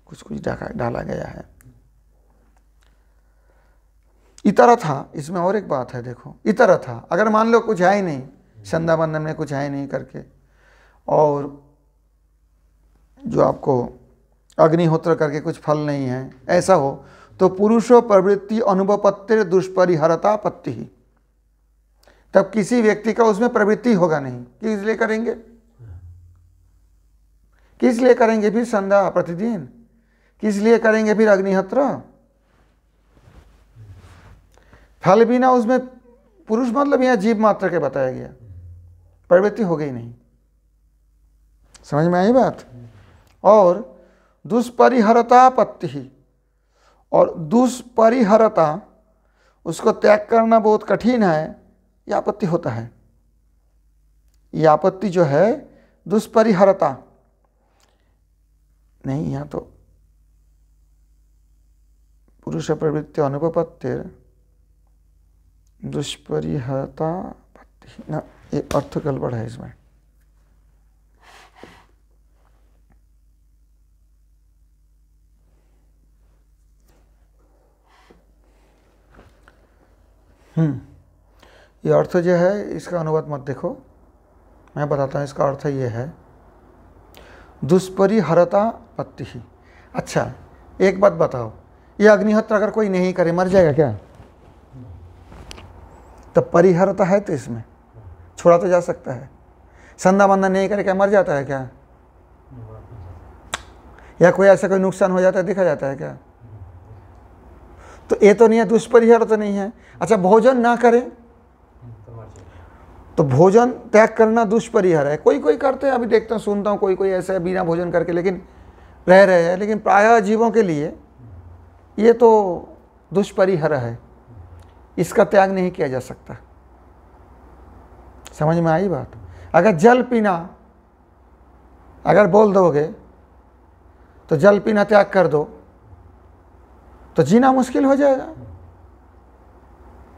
कुछ कुछ डाला गया है। इतर था, इसमें और एक बात है, देखो इतर था, अगर मान लो कुछ है ही नहीं, संध्या वंदन में कुछ है ही नहीं करके, और जो आपको अग्निहोत्र करके कुछ फल नहीं है, ऐसा हो तो पुरुषो प्रवृत्ति अनुपपत्तिर दुष्परिहरता पत्ति ही, तब किसी व्यक्ति का उसमें प्रवृत्ति होगा नहीं। किस लिए करेंगे, किस लिए करेंगे फिर संध्या प्रतिदिन, किस लिए करेंगे फिर अग्निहोत्र, फल भी ना उसमें, पुरुष मतलब यहाँ जीव मात्र के बताया गया, प्रवृत्ति हो गई नहीं। समझ में आई बात। और दुष्परिहरता पत्ति ही, और दुष्परिहरता उसको त्याग करना बहुत कठिन है, यह आपत्ति होता है। यह आपत्ति जो है दुष्परिहरता नहीं, यहाँ तो पुरुष प्रवृत्ति अनुपपत्तिर दुष्परिहरता पत्ति ना, ये अर्थ गड़बड़ है इसमें। ये अर्थ जो है, इसका अनुवाद मत देखो, मैं बताता हूँ। इसका अर्थ ये है दुष्परिहरता पत्ति ही। अच्छा एक बात बताओ, ये अग्निहोत्र अगर कोई नहीं करे मर जाएगा क्या? तो परिहरता है तो इसमें छोड़ा तो जा सकता है। संध्या वंदन नहीं करे क्या मर जाता है क्या? या कोई ऐसा कोई नुकसान हो जाता है देखा जाता है क्या? तो ये तो नहीं है, दुष्परिहर तो नहीं है। अच्छा भोजन ना करे तो भोजन त्याग करना दुष्परिहर है। कोई कोई करते हैं, अभी देखता हूँ सुनता हूँ, कोई कोई ऐसा है बिना भोजन करके लेकिन रह रहे हैं, लेकिन प्रायः जीवों के लिए ये तो दुष्परिहर है, इसका त्याग नहीं किया जा सकता। समझ में आई बात। अगर जल पीना अगर बोल दोगे तो जल पीना त्याग कर दो तो जीना मुश्किल हो जाएगा,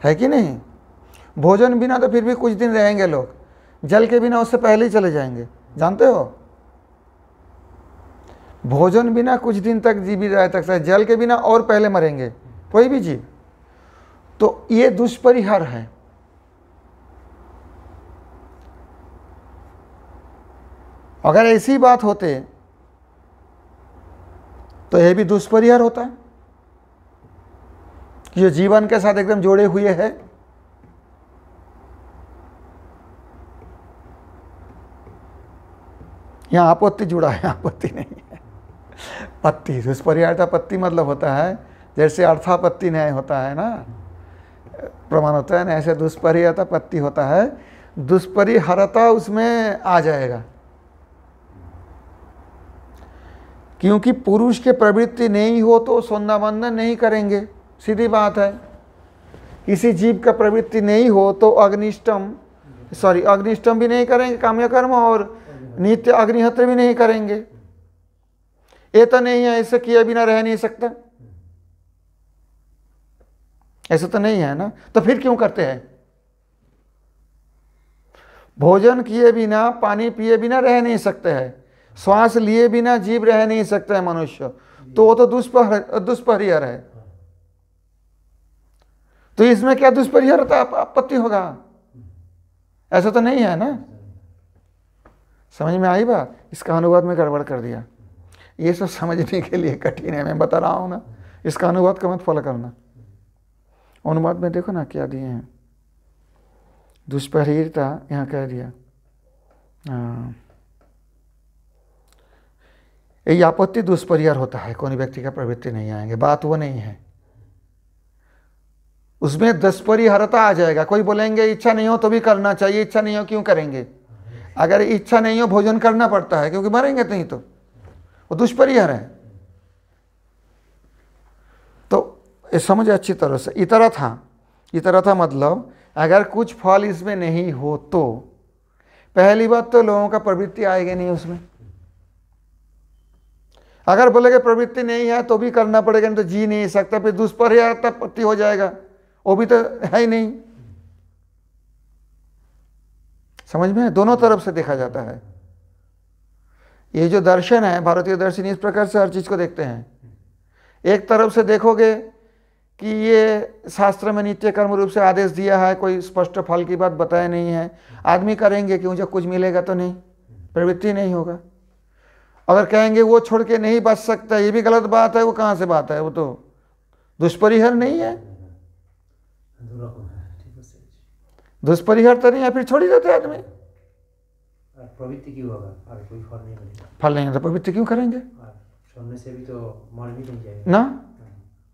है कि नहीं? भोजन बिना तो फिर भी कुछ दिन रहेंगे लोग, जल के बिना उससे पहले ही चले जाएंगे, जानते हो? भोजन बिना कुछ दिन तक जीवित रह सकता है, जल के बिना और पहले मरेंगे कोई भी जीव। तो ये दुष्परिहार है। अगर ऐसी बात होते तो यह भी दुष्परिहार होता है कि जो जीवन के साथ एकदम जोड़े हुए है। यहां आपत्ति जुड़ा है, आपत्ति नहीं है, पत्ति। दुष्परिहारता पत्ति मतलब होता है जैसे अर्थापत्ति न्याय होता है ना, प्रमाण होता है ना, ऐसे दुष्परिहारता पत्ति होता है। दुष्परिहारता उसमें आ जाएगा क्योंकि पुरुष के प्रवृत्ति नहीं हो तो संध्या वंदन नहीं करेंगे, सीधी बात है। किसी जीव का प्रवृत्ति नहीं हो तो अग्निष्टम भी नहीं करेंगे काम्य कर्म, और नित्य अग्निहोत्र भी नहीं करेंगे। ये तो नहीं है ऐसे किए बिना रह नहीं सकता, ऐसा तो नहीं है ना। तो फिर क्यों करते हैं? भोजन किए बिना पानी पिए बिना रह नहीं सकते हैं, श्वास लिए बिना जीव रह नहीं सकता है मनुष्य, तो वो तो दुष्परिहार है। तो इसमें क्या दुष्परिहारता आपत्ति होगा? ऐसा तो नहीं है ना। समझ में आई बात। इसका अनुवाद में गड़बड़ कर दिया, ये सब समझने के लिए कठिन है, मैं बता रहा हूं ना। इसका अनुवाद का मत फॉलो करना। अनुवाद में देखो ना क्या दिए हैं, दुष्परिहारता यहाँ कह दिया। ये आपत्ति दुष्परिहार होता है, कोई व्यक्ति का प्रवृत्ति नहीं आएंगे, बात वो नहीं है। उसमें दुष्परिहारता आ जाएगा। कोई बोलेंगे इच्छा नहीं हो तो भी करना चाहिए, इच्छा नहीं हो क्यों करेंगे? अगर इच्छा नहीं हो भोजन करना पड़ता है, क्योंकि मरेंगे नहीं तो वो दुष्परिहार है। तो ये समझ अच्छी तरह से। इतरा था मतलब अगर कुछ फल इसमें नहीं हो तो पहली बात तो लोगों का प्रवृत्ति आएगी नहीं उसमें। अगर बोलेगे प्रवृत्ति नहीं है तो भी करना पड़ेगा, नहीं तो जी नहीं सकता, फिर दुष्परिहारता हो जाएगा, वो भी तो है ही नहीं। समझ में? दोनों तरफ से देखा जाता है। ये जो दर्शन है, भारतीय दर्शन, इस प्रकार से हर चीज को देखते हैं। एक तरफ से देखोगे कि ये शास्त्र में नित्य कर्म रूप से आदेश दिया है, कोई स्पष्ट फल की बात बताया नहीं है, आदमी करेंगे क्यों? जब कुछ मिलेगा तो नहीं, प्रवृत्ति नहीं होगा। अगर कहेंगे वो छोड़ के नहीं बच सकता, ये भी गलत बात है। वो कहाँ से बात है? वो तो दुष्परिहार नहीं है, दुष्परिहार तो नहीं है, फिर छोड़ ही देते आदमी। प्रवृत्ति क्यों होगा? अगर कोई फल नहीं मिलेगा, फल नहीं है तो प्रवृत्ति क्यों करेंगे? छोड़ने से भी तो मर भी नहीं जाएगा ना,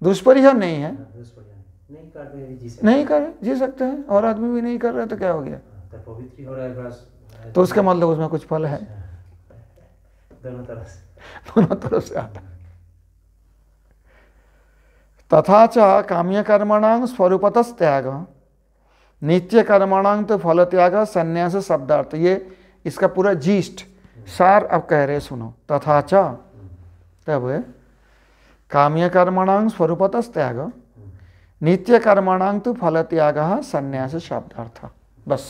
दुष्परिहार नहीं है, नहीं कर रहे नहीं कर जी सकते हैं, और आदमी भी नहीं कर रहे तो क्या हो गया? तो पवित्र हो रहा है बस, तो उसका मतलब उसमें कुछ फल है। दोनों तरफ से आता है। तथा च काम्य कर्मणां स्वरूपतः त्याग, नित्य कर्मणां तो फल त्याग संन्यास शब्दार्थ। ये इसका पूरा जीस्ट सार अब कह रहे, सुनो। तथा च तब काम्य कर्मणां स्वरूपतः त्याग, नित्य कर्मणां तो फल त्याग संन्यास शब्दार्थ। बस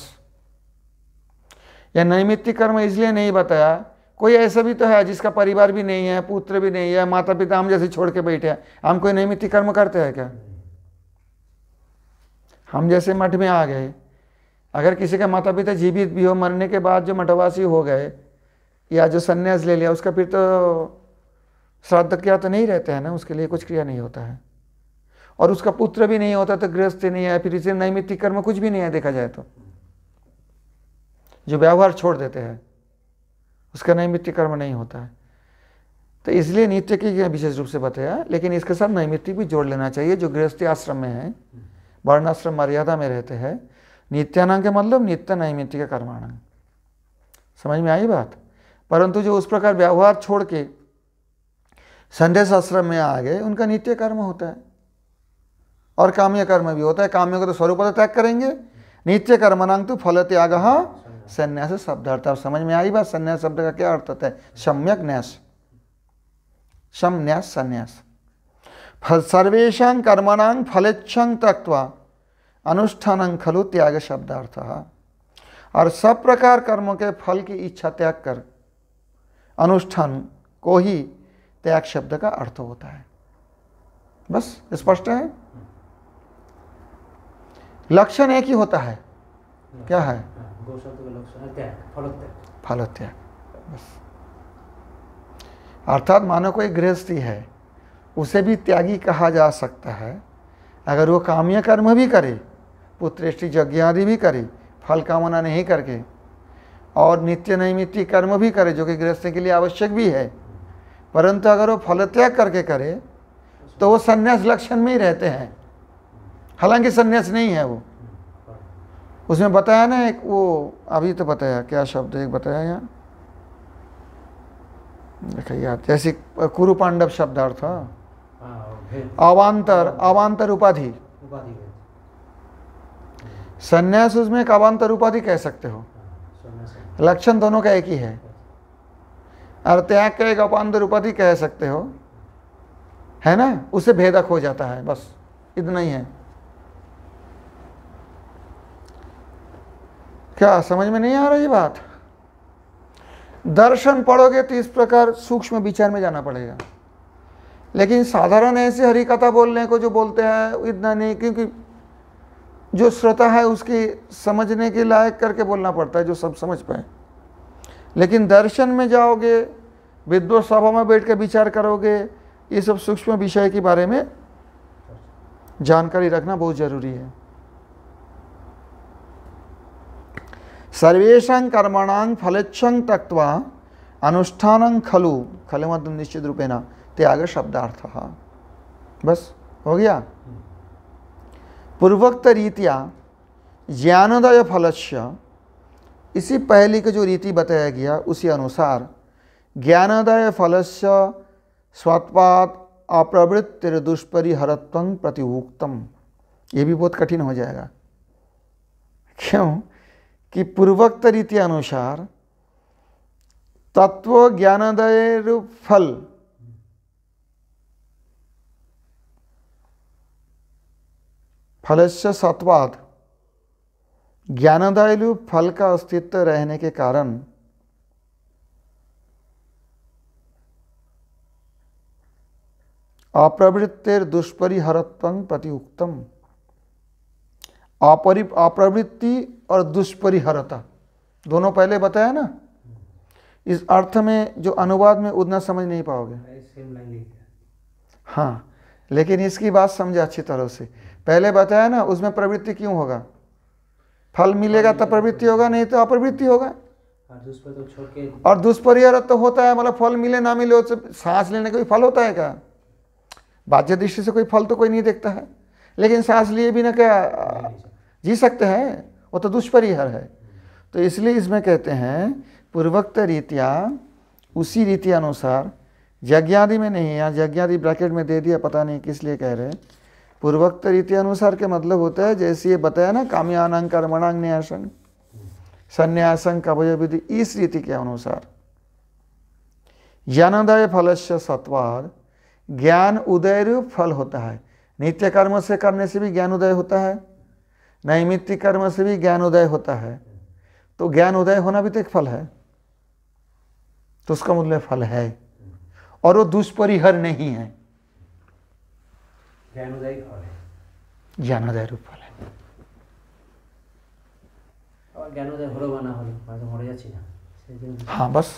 यह नैमित्तिक कर्म इसलिए नहीं बताया, कोई ऐसा भी तो है जिसका परिवार भी नहीं है, पुत्र भी नहीं है, माता पिता हम जैसे छोड़ के बैठे हैं, हम कोई नैमित्तिक कर्म करते हैं क्या? हम जैसे मठ में आ गए, अगर किसी का माता पिता जीवित भी हो, मरने के बाद जो मठवासी हो गए या जो संन्यास ले लिया, उसका फिर तो श्राद्ध क्रिया तो नहीं रहते हैं ना, उसके लिए कुछ क्रिया नहीं होता है। और उसका पुत्र भी नहीं होता तो गृहस्थी नहीं है, फिर इसे नैमित्तिक कर्म कुछ भी नहीं है देखा जाए तो। जो व्यवहार छोड़ देते हैं उसका नैमित्तिक कर्म नहीं होता है। तो इसलिए नित्य की विशेष रूप से बताया, लेकिन इसके साथ नैमित्तिक भी जोड़ लेना चाहिए। जो गृहस्थी आश्रम में है, वर्णाश्रम मर्यादा में रहते हैं, नित्यानांग के मतलब नित्य नैमित्तिक कर्माणांग। समझ में आई बात? परंतु जो उस प्रकार व्यवहार छोड़ के संन्यास आश्रम में आ गए, उनका नित्य कर्म होता है और काम्य कर्म भी होता है। काम्य को तो स्वरूप त्याग करेंगे, नित्य कर्मणांग तो फल त्याग संन्यास शब्दार्थ। अब समझ में आई बात? संन्यास शब्द का क्या अर्थ होता है? सम्यक न्यास, सम्न्यास संन्यास। सर्वेषां कर्मणां फलेच्छं त्यक्त्वा अनुष्ठानं खलु त्याग शब्दार्थ। और सब प्रकार कर्मों के फल की इच्छा त्याग कर अनुष्ठान को ही त्याग शब्द का अर्थ होता है। बस स्पष्ट है। लक्षण एक ही होता है, क्या है? दो शब्द का लक्षण है त्याग, फल त्याग। बस अर्थात मानो कोई गृहस्थी है, उसे भी त्यागी कहा जा सकता है अगर वो काम्य कर्म भी करे, पुत्रेष्टि यज्ञ आदि भी करे, फल कामना नहीं करके, और नित्य नैमित्तिक कर्म भी करे जो कि गृहस्थी के लिए आवश्यक भी है, परंतु अगर वो फल त्याग करके करे तो वो संन्यास लक्षण में ही रहते हैं। हालांकि संन्यास नहीं है वो। उसमें बताया ना एक, वो अभी तो बताया, क्या शब्द एक बताया यहाँ, देखिए याद, जैसे कुरु पांडव शब्दार्थ, अवांतर उपाधि, संन्यास उसमें एक अवांतर उपाधि कह सकते हो। लक्षण दोनों का एक ही है, और त्याग का एक अवांतर उपाधि कह सकते हो, है ना? उससे भेदक हो जाता है, बस इतना ही है। क्या समझ में नहीं आ रही बात? दर्शन पढ़ोगे तो इस प्रकार सूक्ष्म विचार में जाना पड़ेगा, लेकिन साधारण ऐसे हरि कथा बोलने को जो बोलते हैं इतना नहीं, क्योंकि जो श्रोता है उसकी समझने के लायक करके बोलना पड़ता है जो सब समझ पाए। लेकिन दर्शन में जाओगे, विद्वत सभा में बैठ कर विचार करोगे, ये सब सूक्ष्म विषय के बारे में जानकारी रखना बहुत जरूरी है। सर्वेषां कर्मणां फलेच्छं त्यक्त्वा अनुष्ठानं खलु खलु निश्चित रूपेण त्याग शब्दार्थ। बस हो गया। पूर्वोक्त रीत्या ज्ञानोदय फलस्य, इसी पहले की जो रीति बताया गया उसी अनुसार ज्ञानोदय फलस्य स्वत्वात् अप्रवृत्तिर दुष्परिहरत्वं प्रतिउक्तम। ये भी बहुत कठिन हो जाएगा। क्यों कि पूर्वोक्त रीति अनुसार तत्व ज्ञानोदय रूप फल फलस्य सत्वाद, ज्ञानोदय रूप फल का अस्तित्व रहने के कारण अप्रवृत्तिर दुष्परिहरत्वं प्रतिउक्तम। अप्रवृत्ति और दुष्परिहरता दोनों पहले बताया ना। इस अर्थ में जो अनुवाद में उतना समझ नहीं पाओगे। हाँ, लेकिन इसकी बात समझे अच्छी तरह से। पहले बताया ना, उसमें प्रवृत्ति क्यों होगा? फल मिलेगा तब प्रवृत्ति होगा, नहीं तो अप्रवृत्ति होगा। और दुष्परिहरत तो होता है, मतलब फल मिले ना मिले, सांस लेने का कोई फल होता है क्या? बाह्य दृष्टि से कोई फल तो कोई नहीं देखता है, लेकिन सांस लिए बिना क्या जी सकते हैं? वो तो दुष्परिहर है। तो इसलिए इसमें कहते हैं पूर्वोक्त रीत्या, उसी रीति अनुसार, यज्ञादि में नहीं, यहाँ यज्ञादि ब्रैकेट में दे दिया, पता नहीं किस लिए कह रहे। पूर्वोक्त रीति अनुसार के मतलब होता है जैसे ये बताया ना, काम्यानां कर्मणां न्यासं संन्यासं कवय विधि, इस रीति के अनुसार ज्ञानोदय फलस्य सत्वाद, ज्ञान उदय रूप फल होता है। नित्य कर्म से करने से भी ज्ञान उदय होता है, नैमित्तिक कर्म से भी ज्ञान उदय होता है। तो ज्ञान उदय होना भी तो एक फल है, तो उसका मूल्य फल है, और वो दुष्परिहर नहीं है। ज्ञानोदय फल है, ज्ञानोदय रूप फल है। और ज्ञानोदय हलो बना हलो मर जाच्छी ना। हाँ, बस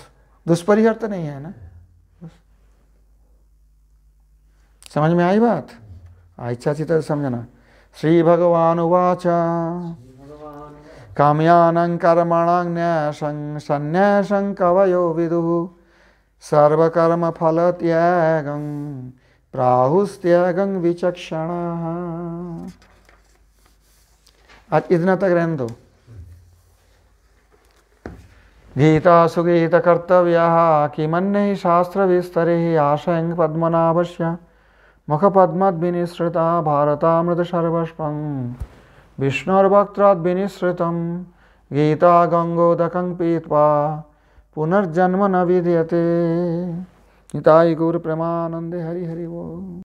दुष्परिहर तो नहीं है ना। बस समझ में आई बात? अच्छा चित्र समझना। श्री भगवान उवाच काम्यानां कर्मणां न्यासं संन्यासं कवयो विदुः सर्वकर्म फल त्यागं प्राहुस्त्यागं विचक्षणाः। आज इतना तक रहने दो। गीता सुगीत कर्तव्याः किमन्यैः शास्त्र विस्तरैः आशयं पद्मनाभस्य मुखपद्मद्विनिसृता भारतामृत सर्वस्वं विष्णुर्वक्त्राद्विनिसृतं गीता गंगोदकं पीत्वा पुनर्जन्म न विद्यते। निताय गौर प्रेमानंदे हरि हरि बोल।